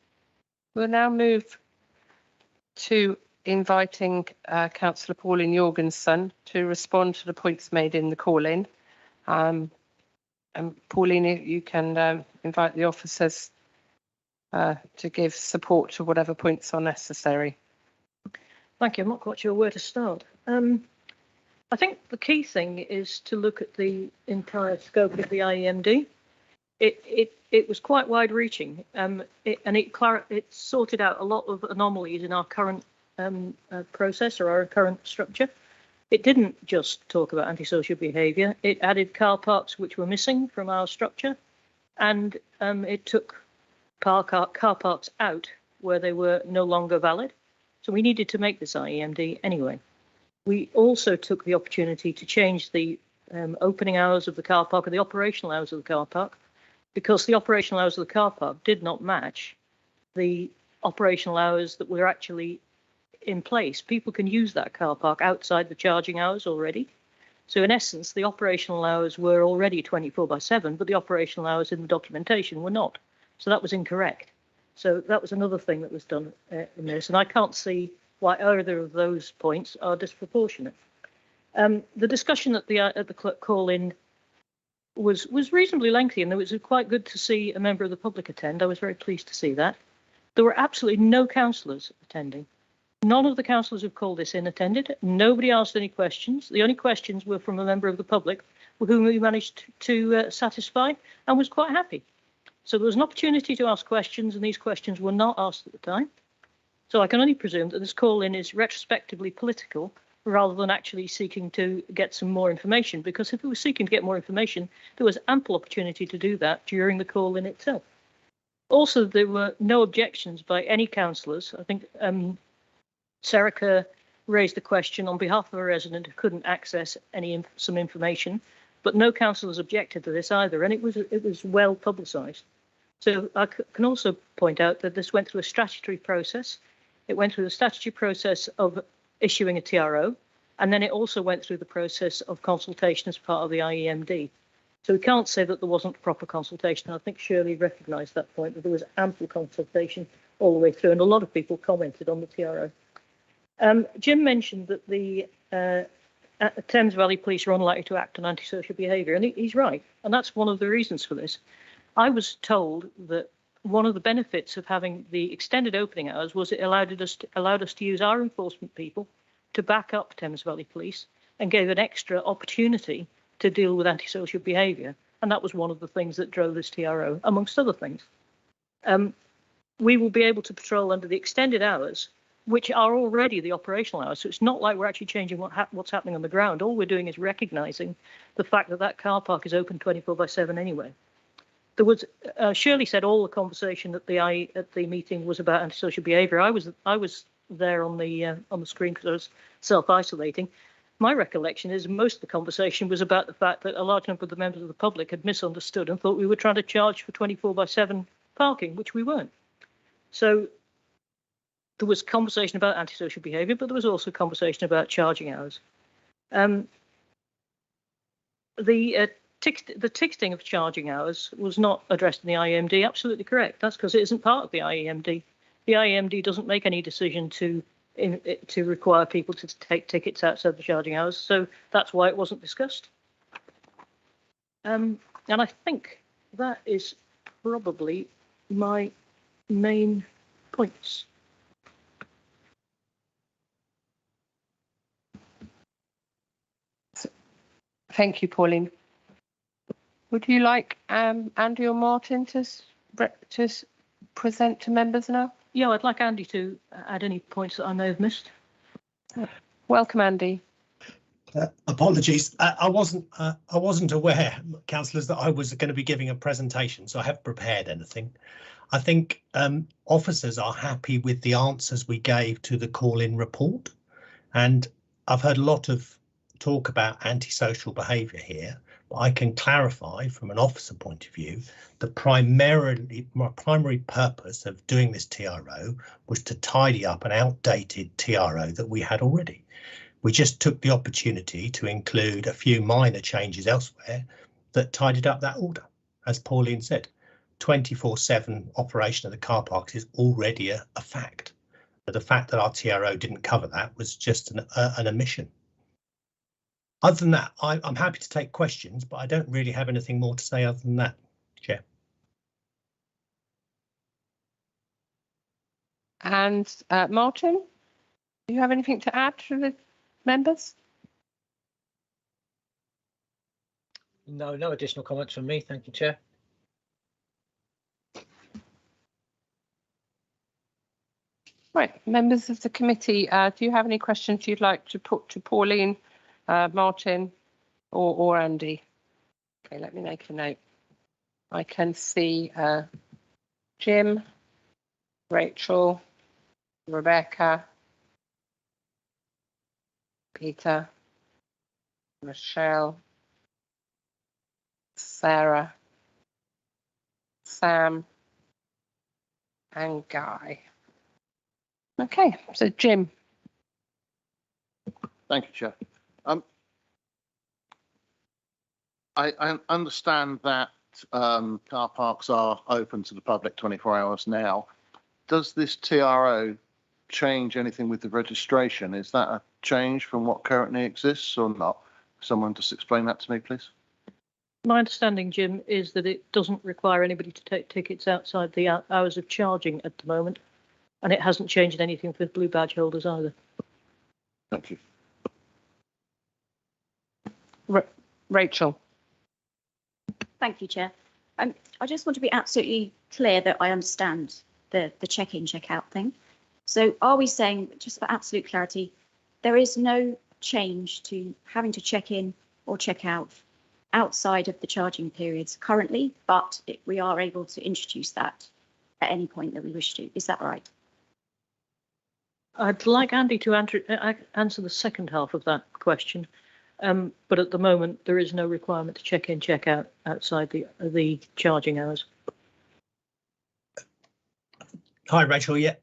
We'll now move to inviting Councillor Pauline Jorgensen to respond to the points made in the call-in. And Pauline, you can invite the officers to give support to whatever points are necessary. Thank you. I'm not quite sure where to start. I think the key thing is to look at the entire scope of the IEMD. It was quite wide-reaching, and it sorted out a lot of anomalies in our current process or our current structure. It didn't just talk about antisocial behaviour. It added car parks which were missing from our structure, and it took car parks out where they were no longer valid. So we needed to make this IEMD anyway. We also took the opportunity to change the opening hours of the car park, or the operational hours of the car park, because the operational hours of the car park did not match the operational hours that were actually in place. People can use that car park outside the charging hours already. So in essence, the operational hours were already 24/7, but the operational hours in the documentation were not. So that was incorrect. So that was another thing that was done in this. And I can't see why either of those points are disproportionate. The discussion at the call-in was reasonably lengthy, and it was quite good to see a member of the public attend. I was very pleased to see that. There were absolutely no councillors attending. None of the councillors who've called this in attended. Nobody asked any questions. The only questions were from a member of the public whom we managed to satisfy and was quite happy. So there was an opportunity to ask questions, and these questions were not asked at the time. So I can only presume that this call-in is retrospectively political rather than actually seeking to get some more information, because if it was seeking to get more information, there was ample opportunity to do that during the call-in itself. Also, there were no objections by any councillors. I think Serica raised a question on behalf of a resident who couldn't access some information, but no councillors objected to this either, and it was well publicised. So I can also point out that this went through a statutory process. It went through the statutory process of issuing a TRO, and then it also went through the process of consultation as part of the IEMD. So we can't say that there wasn't proper consultation. I think Shirley recognised that point, that there was ample consultation all the way through, and a lot of people commented on the TRO. Jim mentioned that the Thames Valley Police are unlikely to act on antisocial behaviour, and he's right, and that's one of the reasons for this. I was told that one of the benefits of having the extended opening hours was it allowed us to use our enforcement people to back up Thames Valley Police and gave an extra opportunity to deal with antisocial behaviour, and that was one of the things that drove this TRO, amongst other things. We will be able to patrol under the extended hours, which are already the operational hours. So it's not like we're actually changing what's happening on the ground. All we're doing is recognising the fact that that car park is open 24/7 anyway. There was Shirley said all the conversation at the meeting was about antisocial behaviour. I was there on the screen because I was self-isolating. My recollection is most of the conversation was about the fact that a large number of the members of the public had misunderstood and thought we were trying to charge for 24/7 parking, which we weren't. So there was conversation about antisocial behaviour, but there was also conversation about charging hours. The ticketing of charging hours was not addressed in the IEMD. Absolutely correct. That's because it isn't part of the IEMD. The IEMD doesn't make any decision to require people to take tickets outside the charging hours. So that's why it wasn't discussed. And I think that is probably my main points. Thank you, Pauline. Would you like Andy or Martin to present to members now? Yeah, I'd like Andy to add any points that I may have missed. Welcome, Andy. Apologies, I wasn't aware, councillors, that I was going to be giving a presentation, so I haven't prepared anything. I think officers are happy with the answers we gave to the call-in report, and I've heard a lot of talk about antisocial behaviour here, but I can clarify from an officer point of view that my primary purpose of doing this TRO was to tidy up an outdated TRO that we had already. We just took the opportunity to include a few minor changes elsewhere that tidied up that order, as Pauline said. 24/7 operation of the car parks is already a fact. But the fact that our TRO didn't cover that was just an omission. Other than that, I'm happy to take questions, but I don't really have anything more to say other than that, Chair. And Martin, do you have anything to add to the members? No, no additional comments from me. Thank you, Chair. Right, members of the committee, do you have any questions you'd like to put to Pauline, Martin, or Andy? Okay, let me make a note. I can see Jim, Rachel, Rebecca, Peter, Michelle, Sarah, Sam, and Guy. Okay, so Jim. Thank you, Chair. I understand that car parks are open to the public 24 hours now. Does this TRO change anything with the registration? Is that a change from what currently exists or not? Someone just explain that to me, please. My understanding, Jim, is that it doesn't require anybody to take tickets outside the hours of charging at the moment, and it hasn't changed anything for blue badge holders either. Thank you. Rachel. Thank you, Chair. I just want to be absolutely clear that I understand the check-in, check-out thing. So are we saying, just for absolute clarity, there is no change to having to check in or check out outside of the charging periods currently, but we are able to introduce that at any point that we wish to. Is that right? I'd like Andy to answer the second half of that question, but at the moment there is no requirement to check in, check out outside the charging hours. Hi, Rachel. Yeah,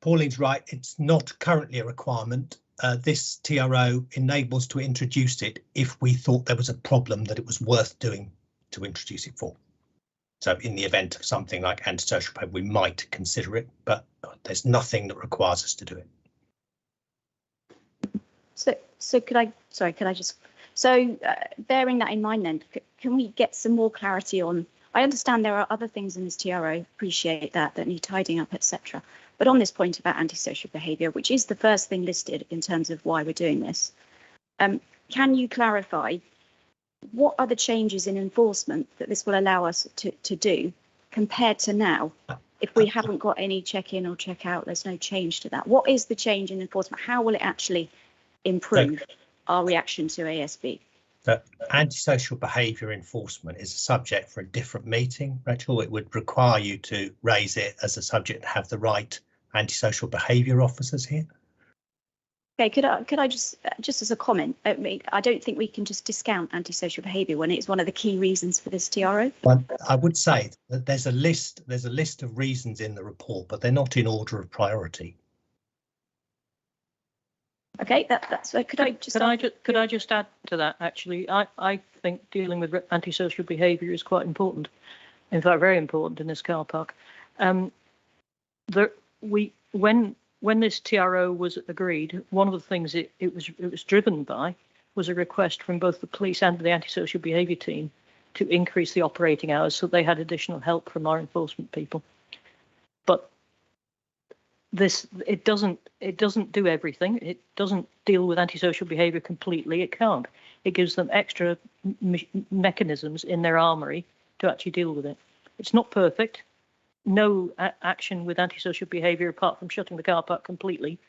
Pauline's right. It's not currently a requirement. This TRO enables to introduce it if we thought there was a problem that it was worth doing to introduce it for. So in the event of something like antisocial behaviour, we might consider it, but there's nothing that requires us to do it. So could I just, bearing that in mind then, can we get some more clarity on, I understand there are other things in this TRO, appreciate that need tidying up, etc. But on this point about antisocial behaviour, which is the first thing listed in terms of why we're doing this, can you clarify what are the changes in enforcement that this will allow us to do compared to now? If we haven't got any check-in or check-out, there's no change to that. What is the change in enforcement? How will it actually improve our reaction to ASB? So antisocial behaviour enforcement is a subject for a different meeting, Rachel. It would require you to raise it as a subject to have the right antisocial behaviour officers here. Okay, could I just as a comment, I don't think we can just discount antisocial behaviour when it's one of the key reasons for this TRO. But I would say that there's a list of reasons in the report, but they're not in order of priority. Okay, that's could I just add to that? Actually, I think dealing with antisocial behaviour is quite important. In fact, very important in this car park. When this TRO was agreed, one of the things it was driven by was a request from both the police and the antisocial behaviour team to increase the operating hours so they had additional help from our enforcement people. But it doesn't do everything. It doesn't deal with antisocial behaviour completely. It can't. It gives them extra mechanisms in their armoury to actually deal with it. It's not perfect. No action with antisocial behaviour apart from shutting the car park completely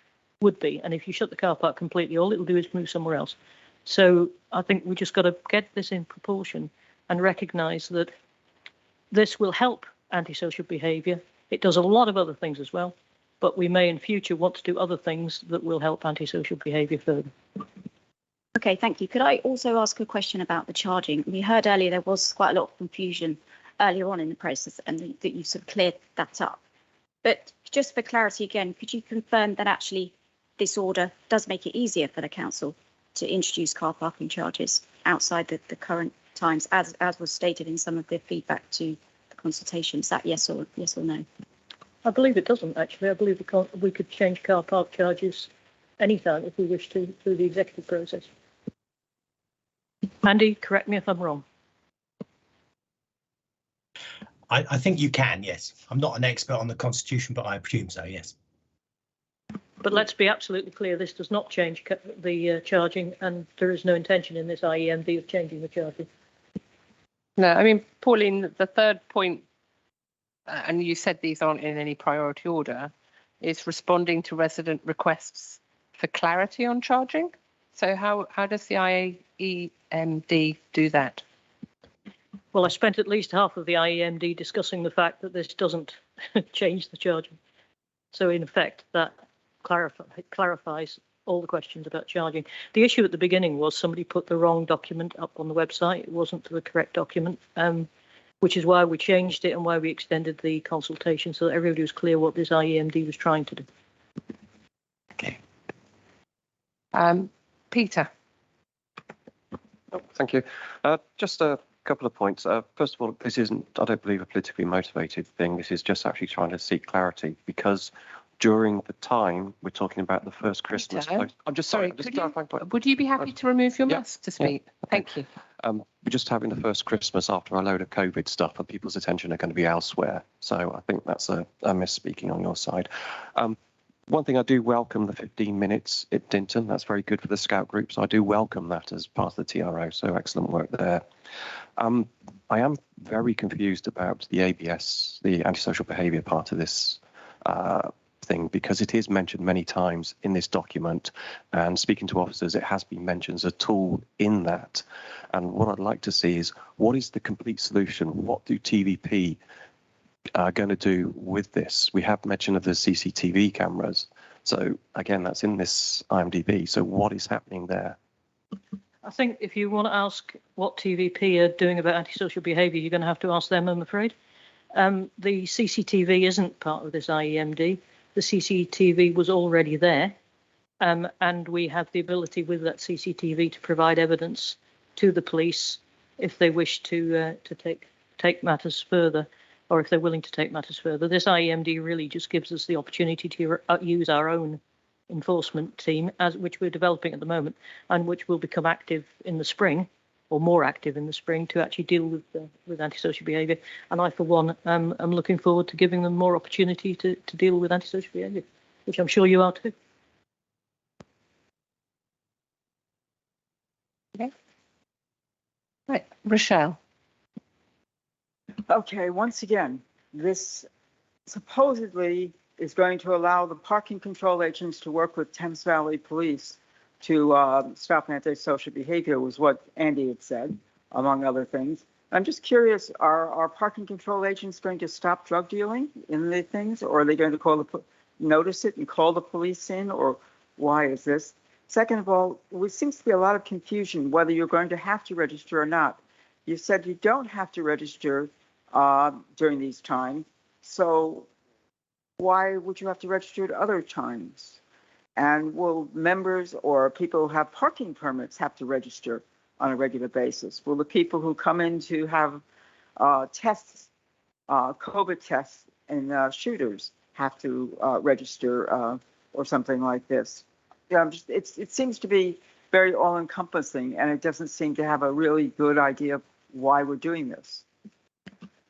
would be. And if you shut the car park completely, all it'll do is move somewhere else. So I think we just got to get this in proportion and recognise that this will help antisocial behaviour. It does a lot of other things as well, but we may in future want to do other things that will help antisocial behaviour further. Okay, thank you. Could I also ask a question about the charging? We heard earlier there was quite a lot of confusion earlier on in the process and that you sort of cleared that up. But just for clarity again, could you confirm that actually this order does make it easier for the council to introduce car parking charges outside the current times, as was stated in some of the feedback to the consultation. Is that yes or no? I believe it doesn't, actually. I believe we could change car park charges anytime if we wish to through the executive process. Andy, correct me if I'm wrong. I think you can, yes. I'm not an expert on the Constitution, but I presume so, yes. But let's be absolutely clear, this does not change the charging, and there is no intention in this IEMD of changing the charging. No, I mean, Pauline, the third point, and you said these aren't in any priority order, is responding to resident requests for clarity on charging. So how does the IEMD do that? Well, I spent at least half of the IEMD discussing the fact that this doesn't change the charging. So in effect, that clarifies all the questions about charging. The issue at the beginning was somebody put the wrong document up on the website. It wasn't the correct document, which is why we changed it and why we extended the consultation so that everybody was clear what this IEMD was trying to do. Okay. Peter. Oh, thank you. Just a couple of points. First of all, this isn't, I don't believe, a politically motivated thing. This is just actually trying to seek clarity, because during the time we're talking about the first Christmas. Peter, I'm just sorry. Just clarifying point. Would you be happy to remove your mask to speak? Yeah. Thank you. We're just having the first Christmas after a load of COVID stuff, and people's attention are going to be elsewhere. So I think that's a misspeaking on your side. One thing, I do welcome the 15 minutes at Dinton. That's very good for the scout group. So I do welcome that as part of the TRO. So excellent work there. I am very confused about the ABS, the antisocial behaviour part of this thing, because it is mentioned many times in this document, and speaking to officers, it has been mentioned as a tool in that. And what I'd like to see is, what is the complete solution? What do TVP going to do with this? We have mention of the CCTV cameras. So again, that's in this IMDb. So what is happening there? I think if you want to ask what TVP are doing about antisocial behaviour, you're going to have to ask them, I'm afraid. The CCTV isn't part of this IEMD. The CCTV was already there, and we have the ability with that CCTV to provide evidence to the police if they wish to take matters further, or if they're willing to take matters further. This IEMD really just gives us the opportunity to use our own enforcement team, which we're developing at the moment, and which will become active in the spring, or more active in the spring, to actually deal with antisocial behaviour. And I, for one, am looking forward to giving them more opportunity to deal with antisocial behaviour, which I'm sure you are too. Okay. Right, Rochelle. Okay, once again, this supposedly is going to allow the parking control agents to work with Thames Valley Police to stop antisocial behavior, was what Andy had said, among other things. I'm just curious, are parking control agents going to stop drug dealing in the things, or are they going to notice it and call the police in, or why is this? Second of all, there seems to be a lot of confusion whether you're going to have to register or not. You said you don't have to register during these times, so why would you have to register at other times? And will members or people who have parking permits have to register on a regular basis? Will the people who come in to have tests, COVID tests and shooters have to register or something like this? Yeah, it seems to be very all-encompassing, and it doesn't seem to have a really good idea of why we're doing this.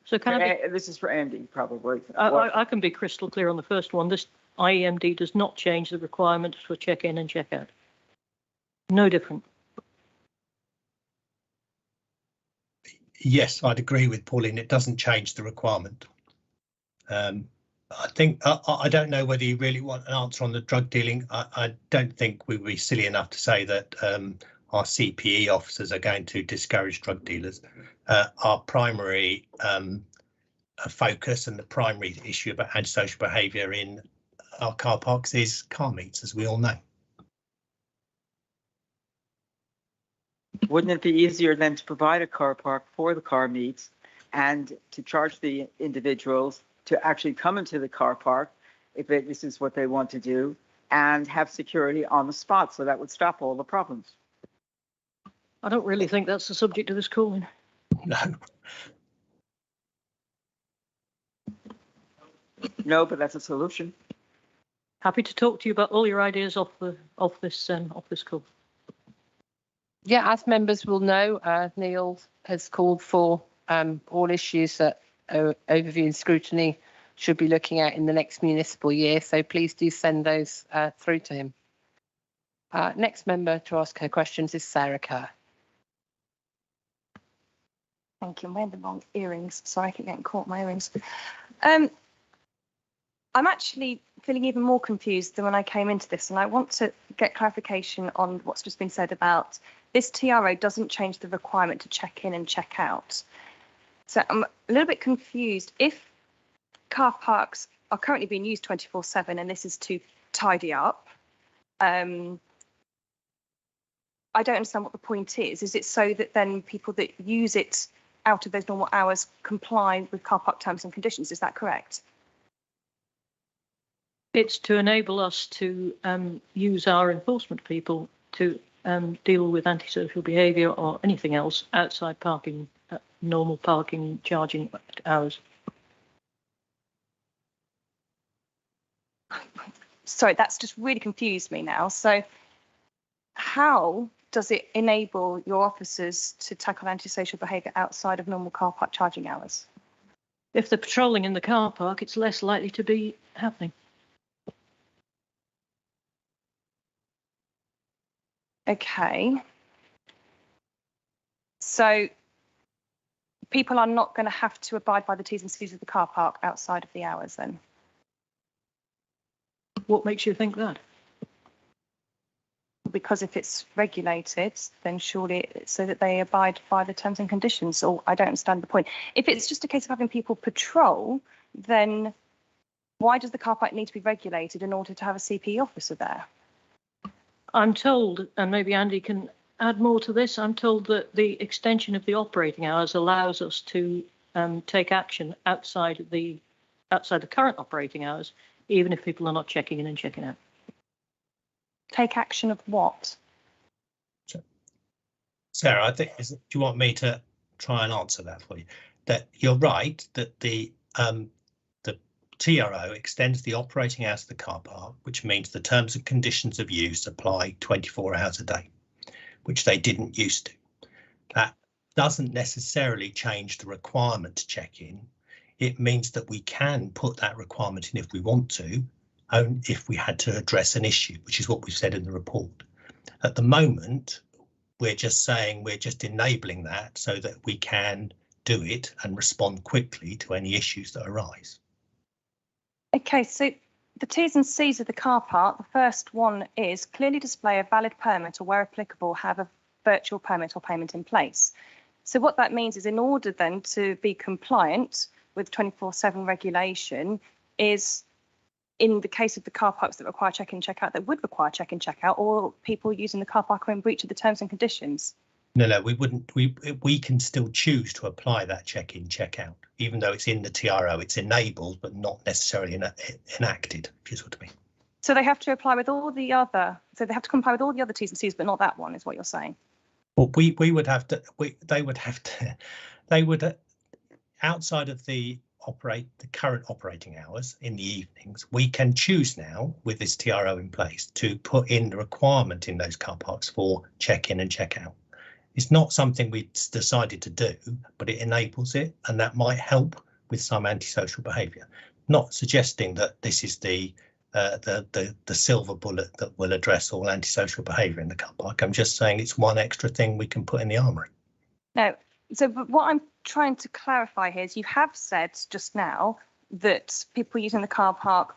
So this is for Andy, probably. I can be crystal clear on the first one. This IEMD does not change the requirements for check-in and check-out. No different. Yes, I'd agree with Pauline. It doesn't change the requirement. I think I don't know whether you really want an answer on the drug dealing. I don't think we would be silly enough to say that our CPE officers are going to discourage drug dealers. Our primary focus and the primary issue about antisocial behaviour in our car parks is car meets, as we all know. Wouldn't it be easier then to provide a car park for the car meets and to charge the individuals to actually come into the car park if this is what they want to do, and have security on the spot, so that would stop all the problems? I don't really think that's the subject of this calling. No. No, but that's a solution. Happy to talk to you about all your ideas off this call. Yeah, as members will know, Neil has called for all issues that Overview and Scrutiny should be looking at in the next municipal year. So please do send those through to him. Next member to ask her questions is Sarah Kerr. Thank you. I'm wearing the wrong earrings. Sorry, I keep getting caught in my earrings. I'm actually feeling even more confused than when I came into this, and I want to get clarification on what's just been said about this TRO doesn't change the requirement to check in and check out. So I'm a little bit confused. If car parks are currently being used 24/7 and this is to tidy up, I don't understand what the point is. Is it so that then people that use it out of those normal hours comply with car park terms and conditions? Is that correct? It's to enable us to use our enforcement people to deal with antisocial behaviour or anything else outside parking, normal parking charging hours. Sorry, that's just really confused me now. So how does it enable your officers to tackle antisocial behaviour outside of normal car park charging hours? If they're patrolling in the car park, it's less likely to be happening. Okay. So people are not going to have to abide by the T's and C's of the car park outside of the hours then? What makes you think that? Because if it's regulated, then surely it's so that they abide by the terms and conditions. Or I don't understand the point. If it's just a case of having people patrol, then why does the car park need to be regulated in order to have a CPE officer there? I'm told, and maybe Andy can add more to this, I'm told that the extension of the operating hours allows us to take action outside the current operating hours, even if people are not checking in and checking out. Take action of what? Sarah, I think, do you want me to try and answer that for you? That you're right that the TRO extends the operating hours of the car park, which means the terms and conditions of use apply 24 hours a day, which they didn't used to. That doesn't necessarily change the requirement to check in. It means that we can put that requirement in if we want to, if we had to address an issue, which is what we've said in the report. At the moment, we're just saying we're just enabling that so that we can do it and respond quickly to any issues that arise. Okay, so the T's and C's of the car park, the first one is clearly display a valid permit or where applicable have a virtual permit or payment in place. So what that means is in order then to be compliant with 24/7 regulation is in the case of the car parks that require check-in, check-out, that would require check-in, check-out, or people using the car park are in breach of the terms and conditions. No, we wouldn't. We can still choose to apply that check-in, check-out, even though it's in the TRO. It's enabled, but not necessarily enacted, if you see what I mean. So they have to apply with all the other. So they have to comply with all the other T's and C's, but not that one, is what you're saying. Well, we would have to. They would have to. They would, outside of the current operating hours in the evenings, we can choose now with this TRO in place to put in the requirement in those car parks for check-in and check-out. It's not something we decided to do, but it enables it, and that might help with some antisocial behaviour. Not suggesting that this is the silver bullet that will address all antisocial behaviour in the car park. I'm just saying it's one extra thing we can put in the armoury. No. So but what I'm trying to clarify here is you have said just now that people using the car park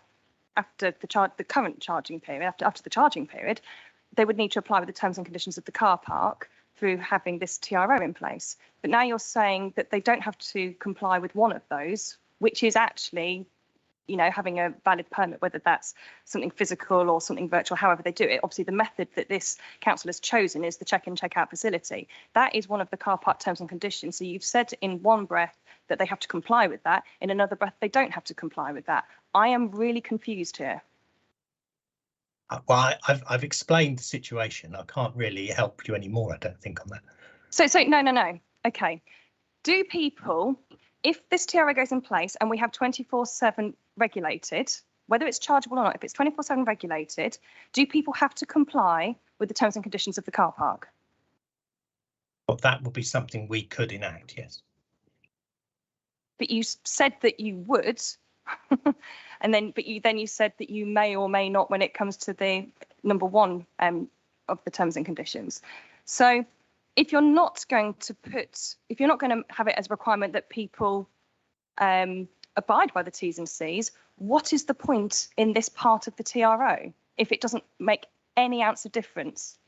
after the current charging period, after the charging period, they would need to apply with the terms and conditions of the car park through having this TRO in place. But now you're saying that they don't have to comply with one of those, which is actually, you know, having a valid permit, whether that's something physical or something virtual, however they do it. Obviously, the method that this council has chosen is the check-in, check-out facility. That is one of the car park terms and conditions. So you've said in one breath that they have to comply with that. In another breath, they don't have to comply with that. I am really confused here. Well, I've explained the situation. I can't really help you anymore, I don't think, on that. So no. Okay. Do people if this TRO goes in place and we have 24/7 regulated, whether it's chargeable or not, if it's 24/7 regulated, do people have to comply with the terms and conditions of the car park? Well, that would be something we could enact, yes. But you said that you would, and then you said that you may or may not when it comes to the number 1 of the terms and conditions. So if you're not going to have it as a requirement that people abide by the T's and C's, what is the point in this part of the TRO if it doesn't make any ounce of difference?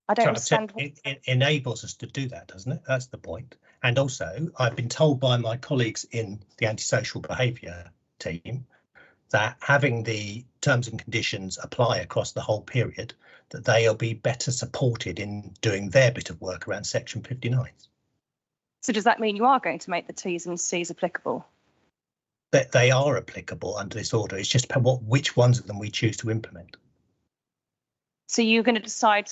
I don't understand. It enables us to do that, doesn't it? That's the point. And also, I've been told by my colleagues in the antisocial behaviour team that having the terms and conditions apply across the whole period, that they'll be better supported in doing their bit of work around Section 59. So does that mean you are going to make the T's and C's applicable? That they are applicable under this order. It's just which ones of them we choose to implement. So you're going to decide.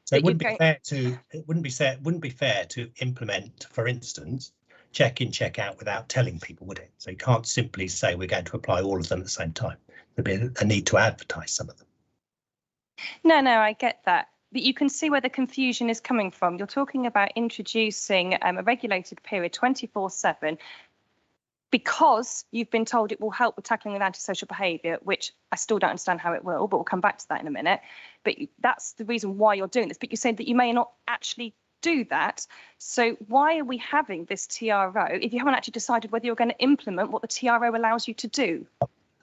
So it wouldn't be fair to implement, for instance, check in, check out without telling people, would it? So you can't simply say we're going to apply all of them at the same time. There'd be a need to advertise some of them. No, I get that. But you can see where the confusion is coming from. You're talking about introducing a regulated period 24/7 because you've been told it will help with tackling with antisocial behaviour, which I still don't understand how it will, but we'll come back to that in a minute. But that's the reason why you're doing this. But you said that you may not actually do that. So why are we having this TRO if you haven't actually decided whether you're going to implement what the TRO allows you to do?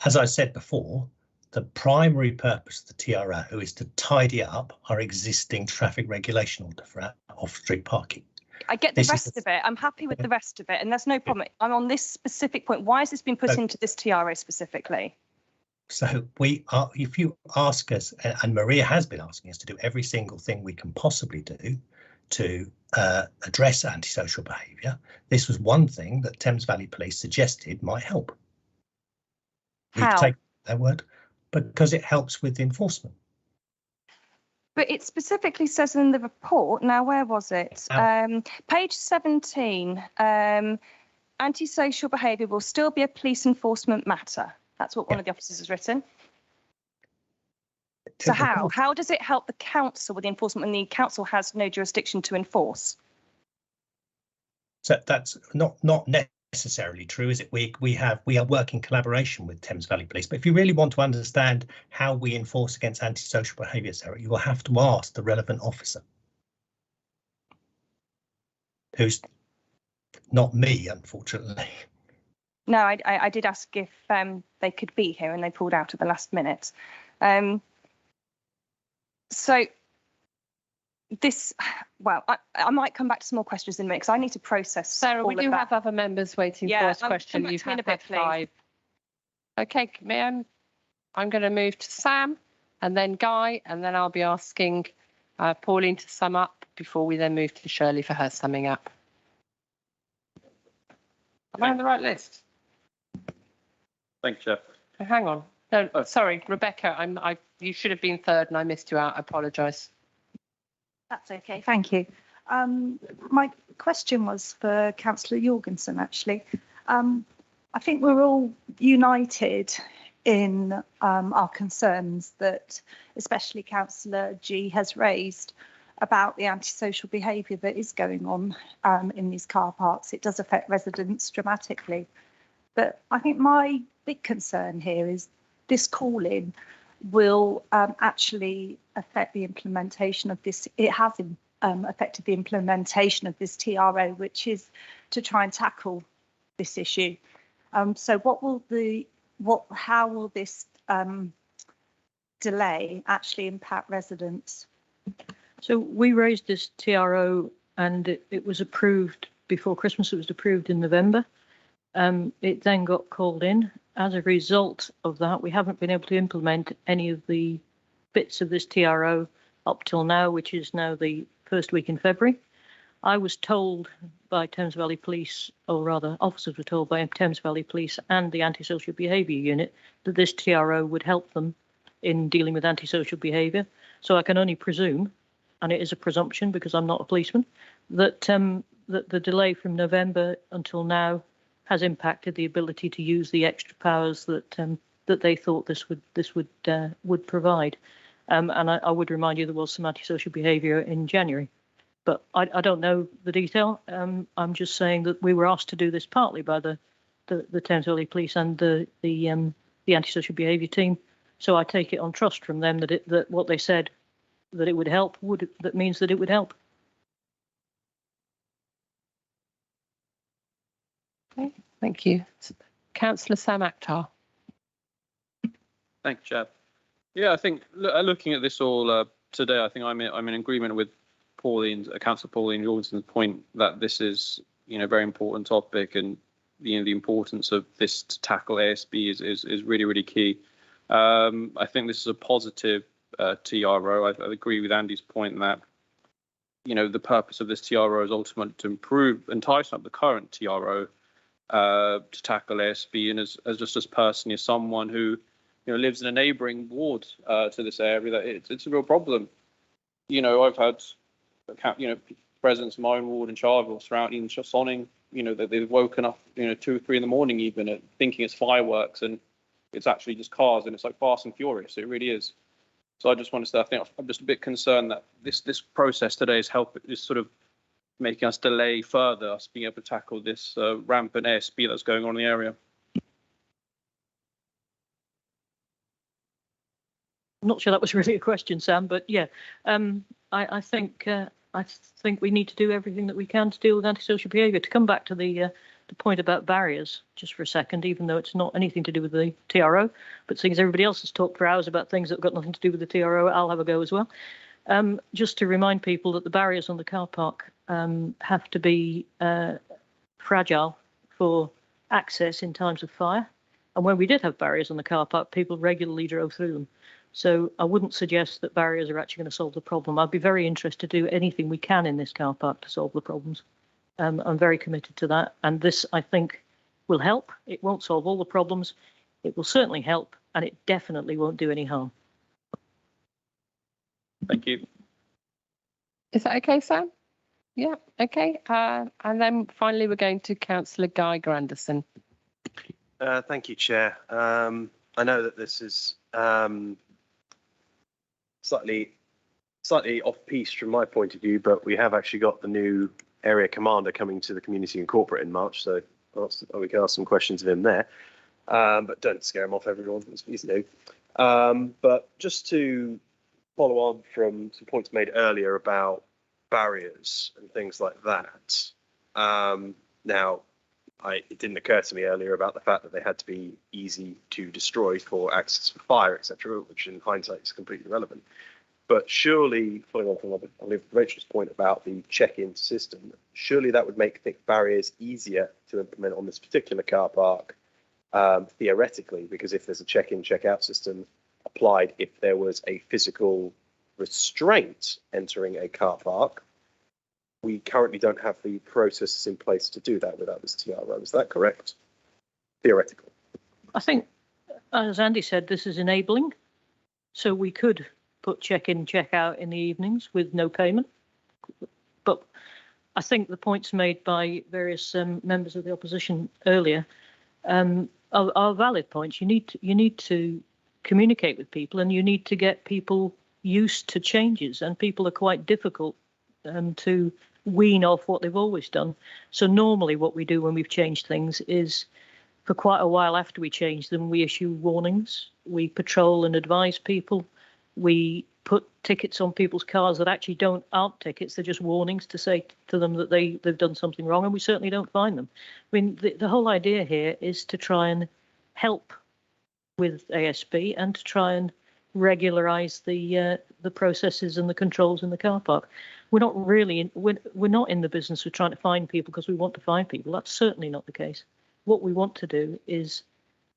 As I said before, the primary purpose of the TRO is to tidy up our existing traffic regulation order for off-street parking. I get the rest of it. I'm happy with the rest of it, and there's no problem. I'm on this specific point. Why has this been put into this TRO specifically? So we are, if you ask us, and Maria has been asking us to do every single thing we can possibly do to address antisocial behaviour, this was one thing that Thames Valley Police suggested might help. How? Take their word, because it helps with enforcement. But it specifically says in the report, now where was it? Page 17, antisocial behaviour will still be a police enforcement matter. That's what one of the officers has written. So how does it help the council with the enforcement when the council has no jurisdiction to enforce? So that's not necessarily true, is it? We are working in collaboration with Thames Valley Police, but if you really want to understand how we enforce against antisocial behaviour, Sarah, you will have to ask the relevant officer, who's not me, unfortunately. No, I did ask if they could be here, and they pulled out at the last minute. So this, well, I might come back to some more questions in a minute because I need to process. Sarah, we do have other members waiting for us question. You've had 5. Okay, I'm going to move to Sam and then Guy, and then I'll be asking Pauline to sum up before we then move to Shirley for her summing up. Am I on the right list? Thank you, Chair. Oh, hang on. No, sorry, Rebecca. You should have been third, and I missed you out. I apologise. That's okay, thank you. My question was for Councillor Jorgensen, actually. I think we're all united in our concerns that especially Councillor G has raised about the antisocial behaviour that is going on in these car parks. It does affect residents dramatically. But I think my big concern here is this call-in will actually affect the implementation of this. It has affected the implementation of this TRO, which is to try and tackle this issue. So how will this delay actually impact residents? So we raised this TRO and it was approved before Christmas. It was approved in November. It then got called in. As a result of that, we haven't been able to implement any of the bits of this TRO up till now, which is now the first week in February. I was told by Thames Valley Police, or rather officers were told by Thames Valley Police and the Antisocial Behaviour Unit that this TRO would help them in dealing with antisocial behaviour. So I can only presume, and it is a presumption because I'm not a policeman, that that the delay from November until now has impacted the ability to use the extra powers that that they thought this would provide. And I would remind you there was some antisocial behaviour in January, but I don't know the detail. I'm just saying that we were asked to do this partly by the Thames Valley Police and the antisocial behaviour team. So I take it on trust from them that what they said that it would help that means that it would help. Okay, thank you. Councillor Sam Akhtar. Thank you, Chair. Yeah, I think looking at this all today, I think I'm in agreement with Councillor Pauline Jorgensen's point that this is, a very important topic, and the importance of this to tackle ASB is really, really key. I think this is a positive TRO. I agree with Andy's point that, the purpose of this TRO is ultimately to improve and tighten up the current TRO to tackle ASB. And as personally, as someone who lives in a neighbouring ward to this area, that it's a real problem. I've had residents in my own ward in Charleville, surrounding Sonning, that they've woken up 2 or 3 in the morning even thinking it's fireworks, and it's actually just cars, and it's like fast and furious. It really is. So I just want to say, I think I'm just a bit concerned that this process today is sort of making us delay further us being able to tackle this rampant ASB that's going on in the area. I'm not sure that was really a question, Sam, but yeah, I think we need to do everything that we can to deal with antisocial behaviour. To come back to the point about barriers, just for a second, even though it's not anything to do with the TRO, but seeing as everybody else has talked for hours about things that have got nothing to do with the TRO, I'll have a go as well. Just to remind people that the barriers on the car park have to be fragile for access in times of fire. And when we did have barriers on the car park, people regularly drove through them. So I wouldn't suggest that barriers are actually going to solve the problem. I'd be very interested to do anything we can in this car park to solve the problems. I'm very committed to that. And this, I think, will help. It won't solve all the problems. It will certainly help, and it definitely won't do any harm. Thank you. Is that okay, Sam? Yeah, okay. And then finally, we're going to Councillor Guy Granderson. Thank you, Chair. I know that this is slightly off-piste from my point of view, but we have actually got the new area commander coming to the community and corporate in March, so we can ask some questions of him there. But don't scare him off, everyone. He's new. But just to follow on from some points made earlier about barriers and things like that. Now, it didn't occur to me earlier about the fact that they had to be easy to destroy for access for fire, etc., which in hindsight is completely irrelevant. But surely, following on from Rachel's point about the check-in system, surely that would make the barriers easier to implement on this particular car park, theoretically, because if there's a check-in, check-out system applied, if there was a physical restraint entering a car park, we currently don't have the processes in place to do that without this TRO. Is that correct? Theoretically. I think, as Andy said, this is enabling. So we could put check-in, check-out in the evenings with no payment. But I think the points made by various members of the opposition earlier are valid points. You need to communicate with people, and you need to get people used to changes, and people are quite difficult to wean off what they've always done. So normally what we do when we've changed things is, for quite a while after we change them, we issue warnings, we patrol and advise people, we put tickets on people's cars that actually aren't tickets, they're just warnings to say to them that they've done something wrong, and we certainly don't fine them. I mean, the whole idea here is to try and help with ASB and to try and regularise the processes and the controls in the car park. We're not really we're not in the business of trying to fine people because we want to fine people. That's certainly not the case. What we want to do is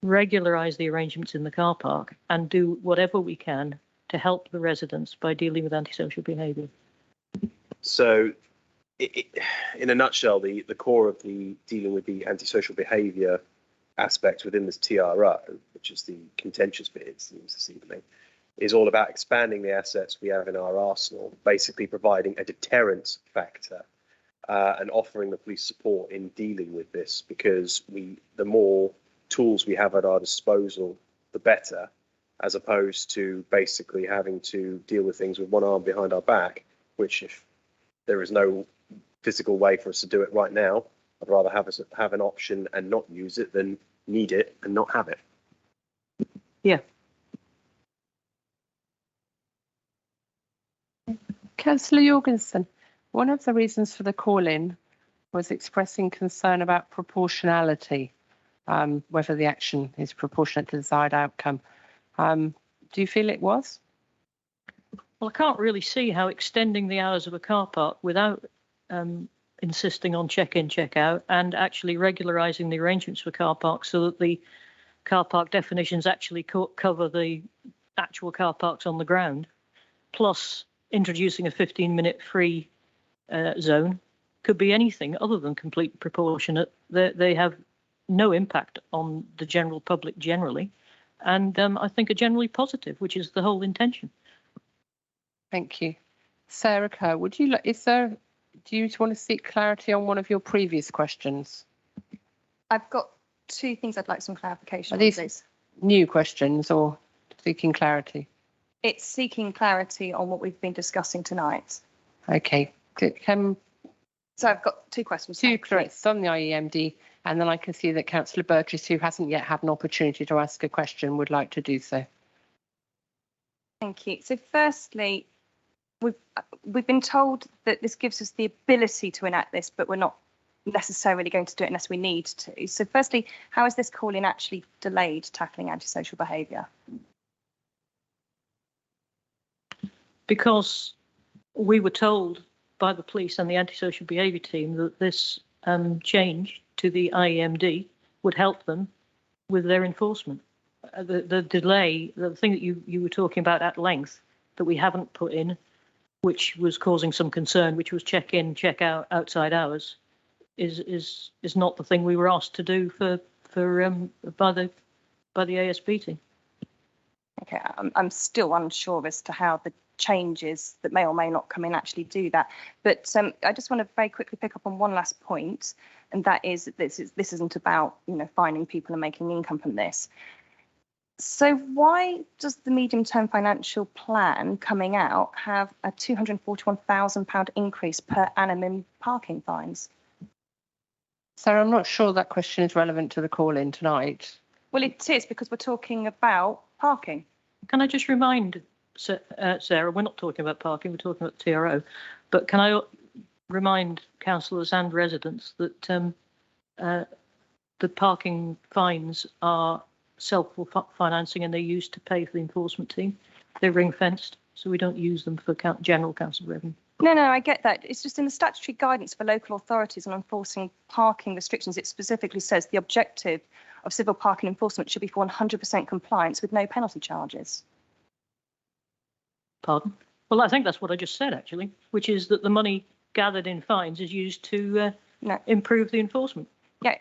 regularise the arrangements in the car park and do whatever we can to help the residents by dealing with antisocial behaviour. So, in a nutshell, the core of the dealing with the antisocial behaviour aspect within this TRO, which is the contentious bit, it seems this evening, is all about expanding the assets we have in our arsenal, basically providing a deterrent factor and offering the police support in dealing with this, because the more tools we have at our disposal, the better, as opposed to basically having to deal with things with one arm behind our back, which if there is no physical way for us to do it right now, I'd rather have an option and not use it than need it and not have it. Yeah. Councillor Jorgensen, one of the reasons for the call-in was expressing concern about proportionality, whether the action is proportionate to the desired outcome. Do you feel it was? Well, I can't really see how extending the hours of a car park without insisting on check-in, check-out, and actually regularising the arrangements for car parks so that the car park definitions actually cover the actual car parks on the ground, plus introducing a 15-minute free zone, could be anything other than completely proportionate. They have no impact on the general public generally, and I think are generally positive, which is the whole intention. Thank you. Sarah Kerr, do you want to seek clarity on one of your previous questions? I've got two things I'd like some clarification Are on, these please. new questions or seeking clarity? It's seeking clarity on what we've been discussing tonight. Okay. So I've got two questions. Two corrects on the IEMD, and then I can see that Councillor Burgess, who hasn't yet had an opportunity to ask a question, would like to do so. Thank you. So firstly, we've been told that this gives us the ability to enact this, but we're not necessarily going to do it unless we need to. So firstly, how is this call-in actually delayed tackling antisocial behaviour? Because we were told by the police and the antisocial behaviour team that this change to the IEMD would help them with their enforcement. The delay, the thing that you were talking about at length that we haven't put in, which was causing some concern, which was check in, check out, outside hours, is not the thing we were asked to do by the ASB team. Okay, I'm still unsure as to how the changes that may or may not come in actually do that. But I just want to very quickly pick up on one last point, and that is that this isn't about finding people and making income from this. So why does the medium-term financial plan coming out have a £241,000 increase per annum in parking fines? Sarah, I'm not sure that question is relevant to the call-in tonight. Well, it is, because we're talking about parking. Can I just remind Sarah, we're not talking about parking, we're talking about TRO, but can I remind councillors and residents that the parking fines are self-financing and they're used to pay for the enforcement team. They're ring-fenced, so we don't use them for general council revenue. No, I get that. It's just in the statutory guidance for local authorities on enforcing parking restrictions, it specifically says the objective of civil parking enforcement should be for 100% compliance with no penalty charges. Pardon? Well, I think that's what I just said, actually, which is that the money gathered in fines is used to improve the enforcement. Yeah,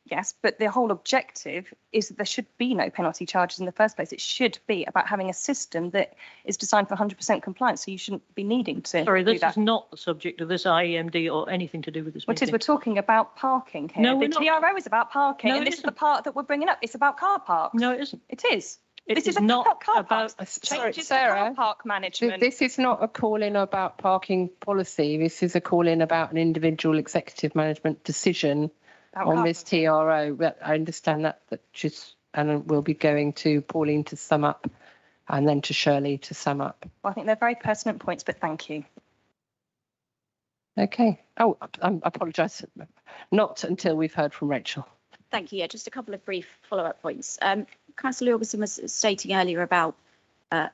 yes, but the whole objective is that there should be no penalty charges in the first place. It should be about having a system that is designed for 100% compliance, so you shouldn't be needing to Sorry, this is not the subject of this IEMD or anything to do with this meeting. We're talking about parking here. No, the TRO is about parking, and this is the part that we're bringing up. It's about car parks. No, it isn't. It is. This is not car about changes to car park management. This is not a call-in about parking policy. This is a call-in about an individual executive management decision on this TRO. But I understand that and we'll be going to Pauline to sum up, and then to Shirley to sum up. Well, I think they're very pertinent points, but thank you. Okay. Oh, I apologise. Not until we've heard from Rachel. Thank you. Yeah, just a couple of brief follow-up points. Councillor Jorgensen was stating earlier about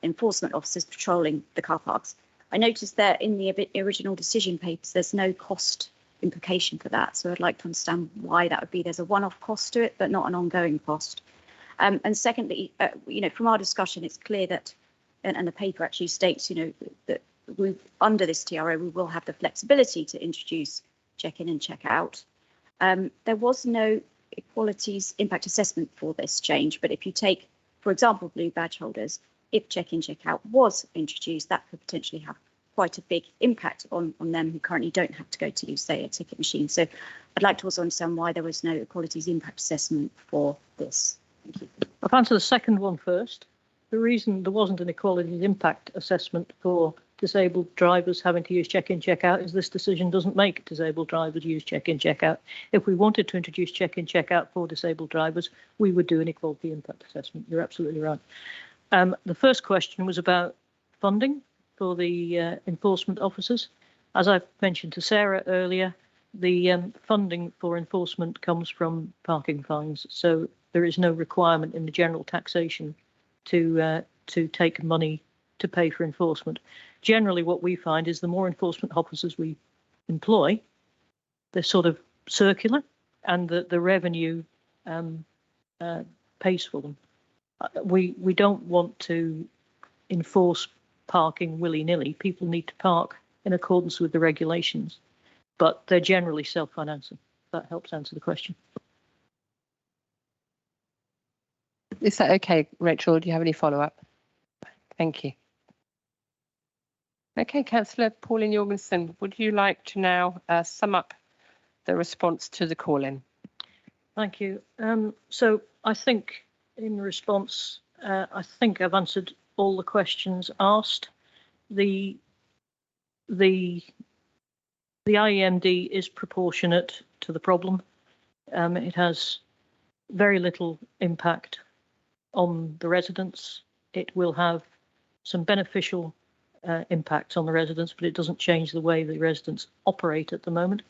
enforcement officers patrolling the car parks. I noticed that in the original decision papers, there's no cost implication for that. So I'd like to understand why that would be. There's a one-off cost to it, but not an ongoing cost. And secondly, from our discussion, it's clear that, and the paper actually states, that under this TRO, we will have the flexibility to introduce check-in and check-out. There was no equalities impact assessment for this change, but if you take, for example, blue badge holders, if check-in, check-out was introduced, that could potentially have quite a big impact on them who currently don't have to go to use, say, a ticket machine. So I'd like to also understand why there was no equalities impact assessment for this. Thank you. I'll answer the second one first. The reason there wasn't an equalities impact assessment for disabled drivers having to use check-in, check-out is this decision doesn't make disabled drivers use check-in, check-out. If we wanted to introduce check-in, check-out for disabled drivers, we would do an equality impact assessment. You're absolutely right. The first question was about funding for the enforcement officers. As I mentioned to Sarah earlier, the funding for enforcement comes from parking fines, so there is no requirement in the general taxation to take money to pay for enforcement. Generally, what we find is the more enforcement officers we employ, they're sort of circular, and the revenue pays for them. We don't want to enforce parking willy-nilly. People need to park in accordance with the regulations, but they're generally self-financing. That helps answer the question. Is that okay, Rachel? Do you have any follow-up? Thank you. Okay, Councillor Pauline Jorgensen, would you like to now sum up the response to the call-in? Thank you. So I think in response, I think I've answered all the questions asked. The IEMD is proportionate to the problem. It has very little impact on the residents. It will have some beneficial impacts on the residents, but it doesn't change the way the residents operate at the moment.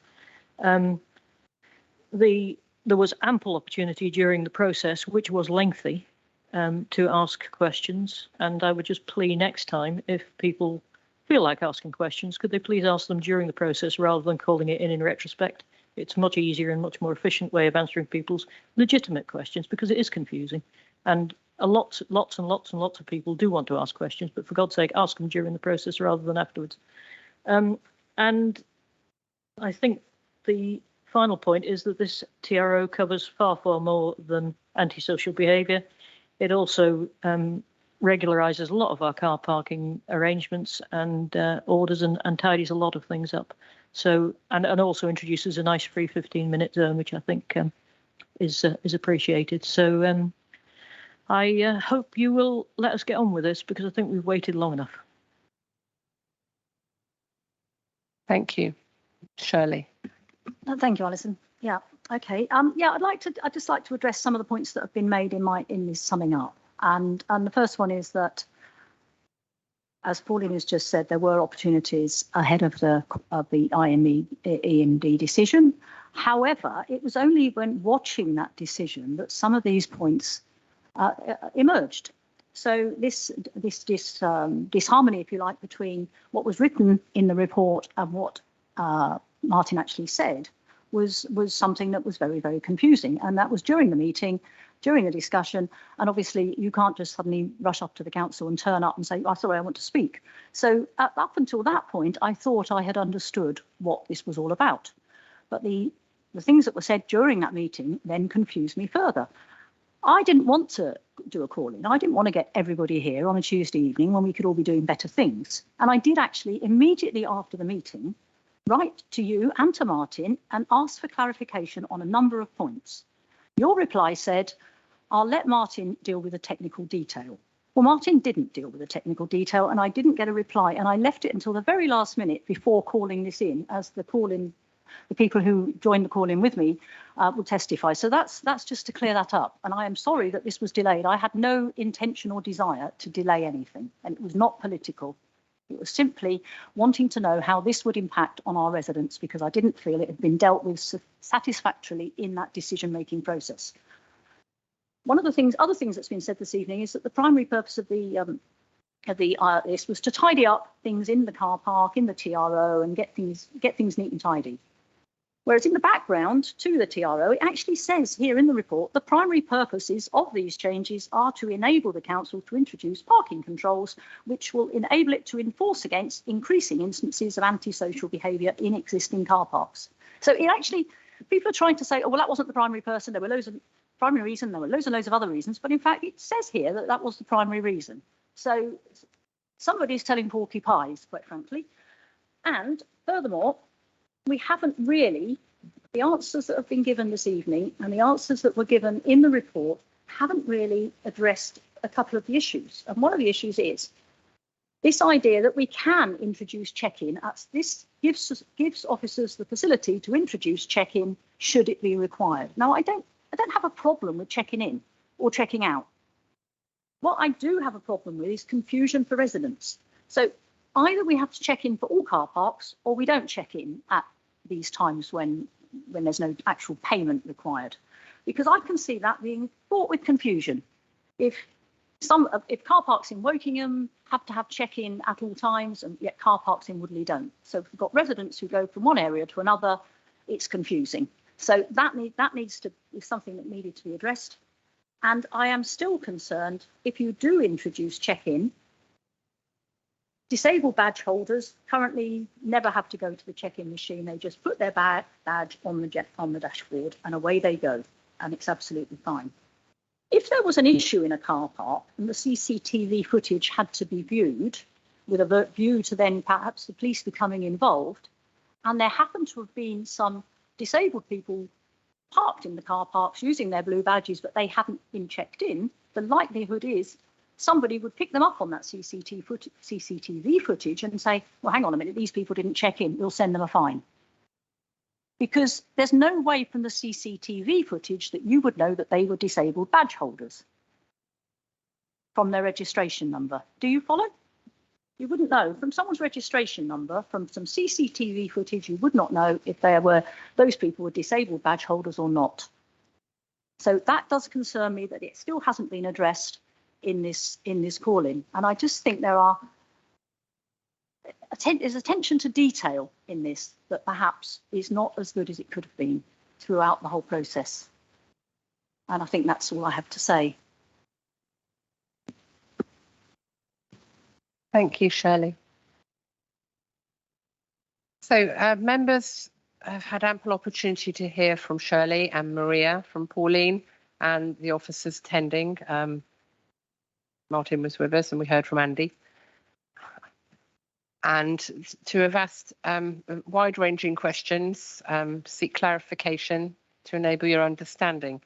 There was ample opportunity during the process, which was lengthy, to ask questions, and I would just plea next time, if people feel like asking questions, could they please ask them during the process rather than calling it in retrospect? It's a much easier and much more efficient way of answering people's legitimate questions, because it is confusing, and lots and lots of people do want to ask questions, but for God's sake, ask them during the process rather than afterwards. And I think the final point is that this TRO covers far, far more than antisocial behaviour. It also regularises a lot of our car parking arrangements and orders and tidies a lot of things up. So, and also introduces a nice free 15-minute zone, which I think is appreciated. So I hope you will let us get on with this, because I think we've waited long enough. Thank you. Shirley. Thank you, Alison. Yeah. Okay. Yeah, I'd just like to address some of the points that have been made in this summing up. And the first one is that, as Pauline has just said, there were opportunities ahead of the EMD decision. However, it was only when watching that decision that some of these points emerged. So this disharmony, if you like, between what was written in the report and what Martin actually said was something that was very, very confusing. And that was during the meeting, during the discussion. And obviously, you can't just suddenly rush up to the council and turn up and say, "Oh, sorry, I want to speak." So up until that point, I thought I had understood what this was all about. But the things that were said during that meeting then confused me further. I didn't want to do a call-in. I didn't want to get everybody here on a Tuesday evening when we could all be doing better things. And I did actually, immediately after the meeting, write to you and to Martin and ask for clarification on a number of points. Your reply said, "I'll let Martin deal with the technical detail." Well, Martin didn't deal with the technical detail, and I didn't get a reply, and I left it until the very last minute before calling this in, as the people who joined the call in with me will testify. So that's just to clear that up. And I am sorry that this was delayed. I had no intention or desire to delay anything, and it was not political. It was simply wanting to know how this would impact on our residents, because I didn't feel it had been dealt with satisfactorily in that decision-making process. One of the other things that's been said this evening is that the primary purpose of this was to tidy up things in the car park, in the TRO, and get things neat and tidy. Whereas in the background to the TRO, it actually says here in the report, the primary purposes of these changes are to enable the council to introduce parking controls, which will enable it to enforce against increasing instances of antisocial behaviour in existing car parks. So it actually, people are trying to say, "Oh, well, that wasn't the primary person. There were loads of primary reason. There were loads and loads of other reasons." But in fact, it says here that that was the primary reason. So somebody's telling porky pies, quite frankly. And furthermore, we haven't really, the answers that have been given this evening and the answers that were given in the report haven't really addressed a couple of the issues. And one of the issues is this idea that we can introduce check-in. This gives officers the facility to introduce check-in should it be required. Now, I don't have a problem with checking in or checking out. What I do have a problem with is confusion for residents. So either we have to check in for all car parks or we don't check in at these times when there's no actual payment required, because I can see that being fraught with confusion. If car parks in Wokingham have to have check-in at all times and yet car parks in Woodley don't. So if we've got residents who go from one area to another, it's confusing. So that needs to be something that needed to be addressed. And I am still concerned if you do introduce check-in, disabled badge holders currently never have to go to the check-in machine. They just put their badge on the dashboard and away they go, and it's absolutely fine. If there was an issue in a car park and the CCTV footage had to be viewed with a view to then perhaps the police becoming involved, and there happened to have been some disabled people parked in the car parks using their blue badges, but they hadn't been checked in, the likelihood is somebody would pick them up on that CCTV footage and say, well, hang on a minute, these people didn't check in, we'll send them a fine. Because there's no way from the CCTV footage that you would know that they were disabled badge holders from their registration number. Do you follow? You wouldn't know. From someone's registration number, from some CCTV footage, you would not know if those people were disabled badge holders or not. So that does concern me that it still hasn't been addressed in this call-in. And I just think there's attention to detail in this that perhaps is not as good as it could have been throughout the whole process. And I think that's all I have to say. Thank you, Shirley. So members have had ample opportunity to hear from Shirley and Maria, from Pauline and the officers attending. Martin was with us and we heard from Andy. And to have asked wide-ranging questions, seek clarification to enable your understanding.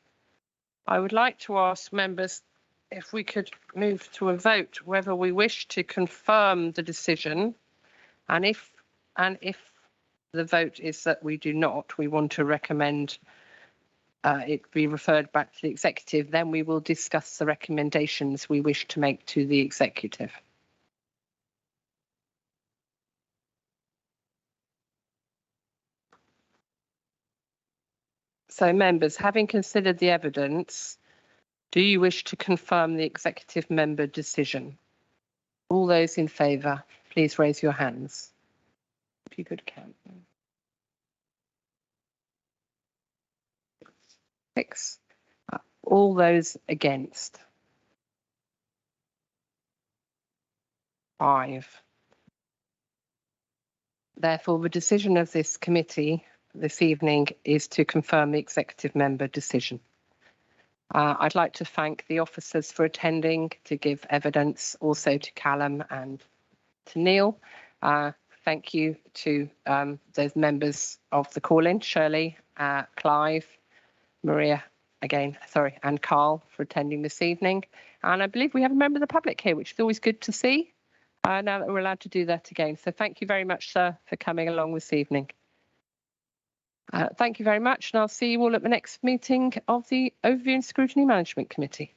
I would like to ask members if we could move to a vote whether we wish to confirm the decision, and if the vote is that we do not, we want to recommend it be referred back to the executive, then we will discuss the recommendations we wish to make to the executive. So members, having considered the evidence, do you wish to confirm the executive member decision? All those in favour, please raise your hands. If you could count. 6. All those against. 5. Therefore, the decision of this committee this evening is to confirm the executive member decision. I'd like to thank the officers for attending to give evidence, also to Callum and to Neil. Thank you to those members of the call-in, Shirley, Clive, Maria, again, sorry, and Carl for attending this evening. And I believe we have a member of the public here, which is always good to see, now that we're allowed to do that again. So thank you very much, sir, for coming along this evening. Thank you very much, and I'll see you all at the next meeting of the Overview Scrutiny Management Committee.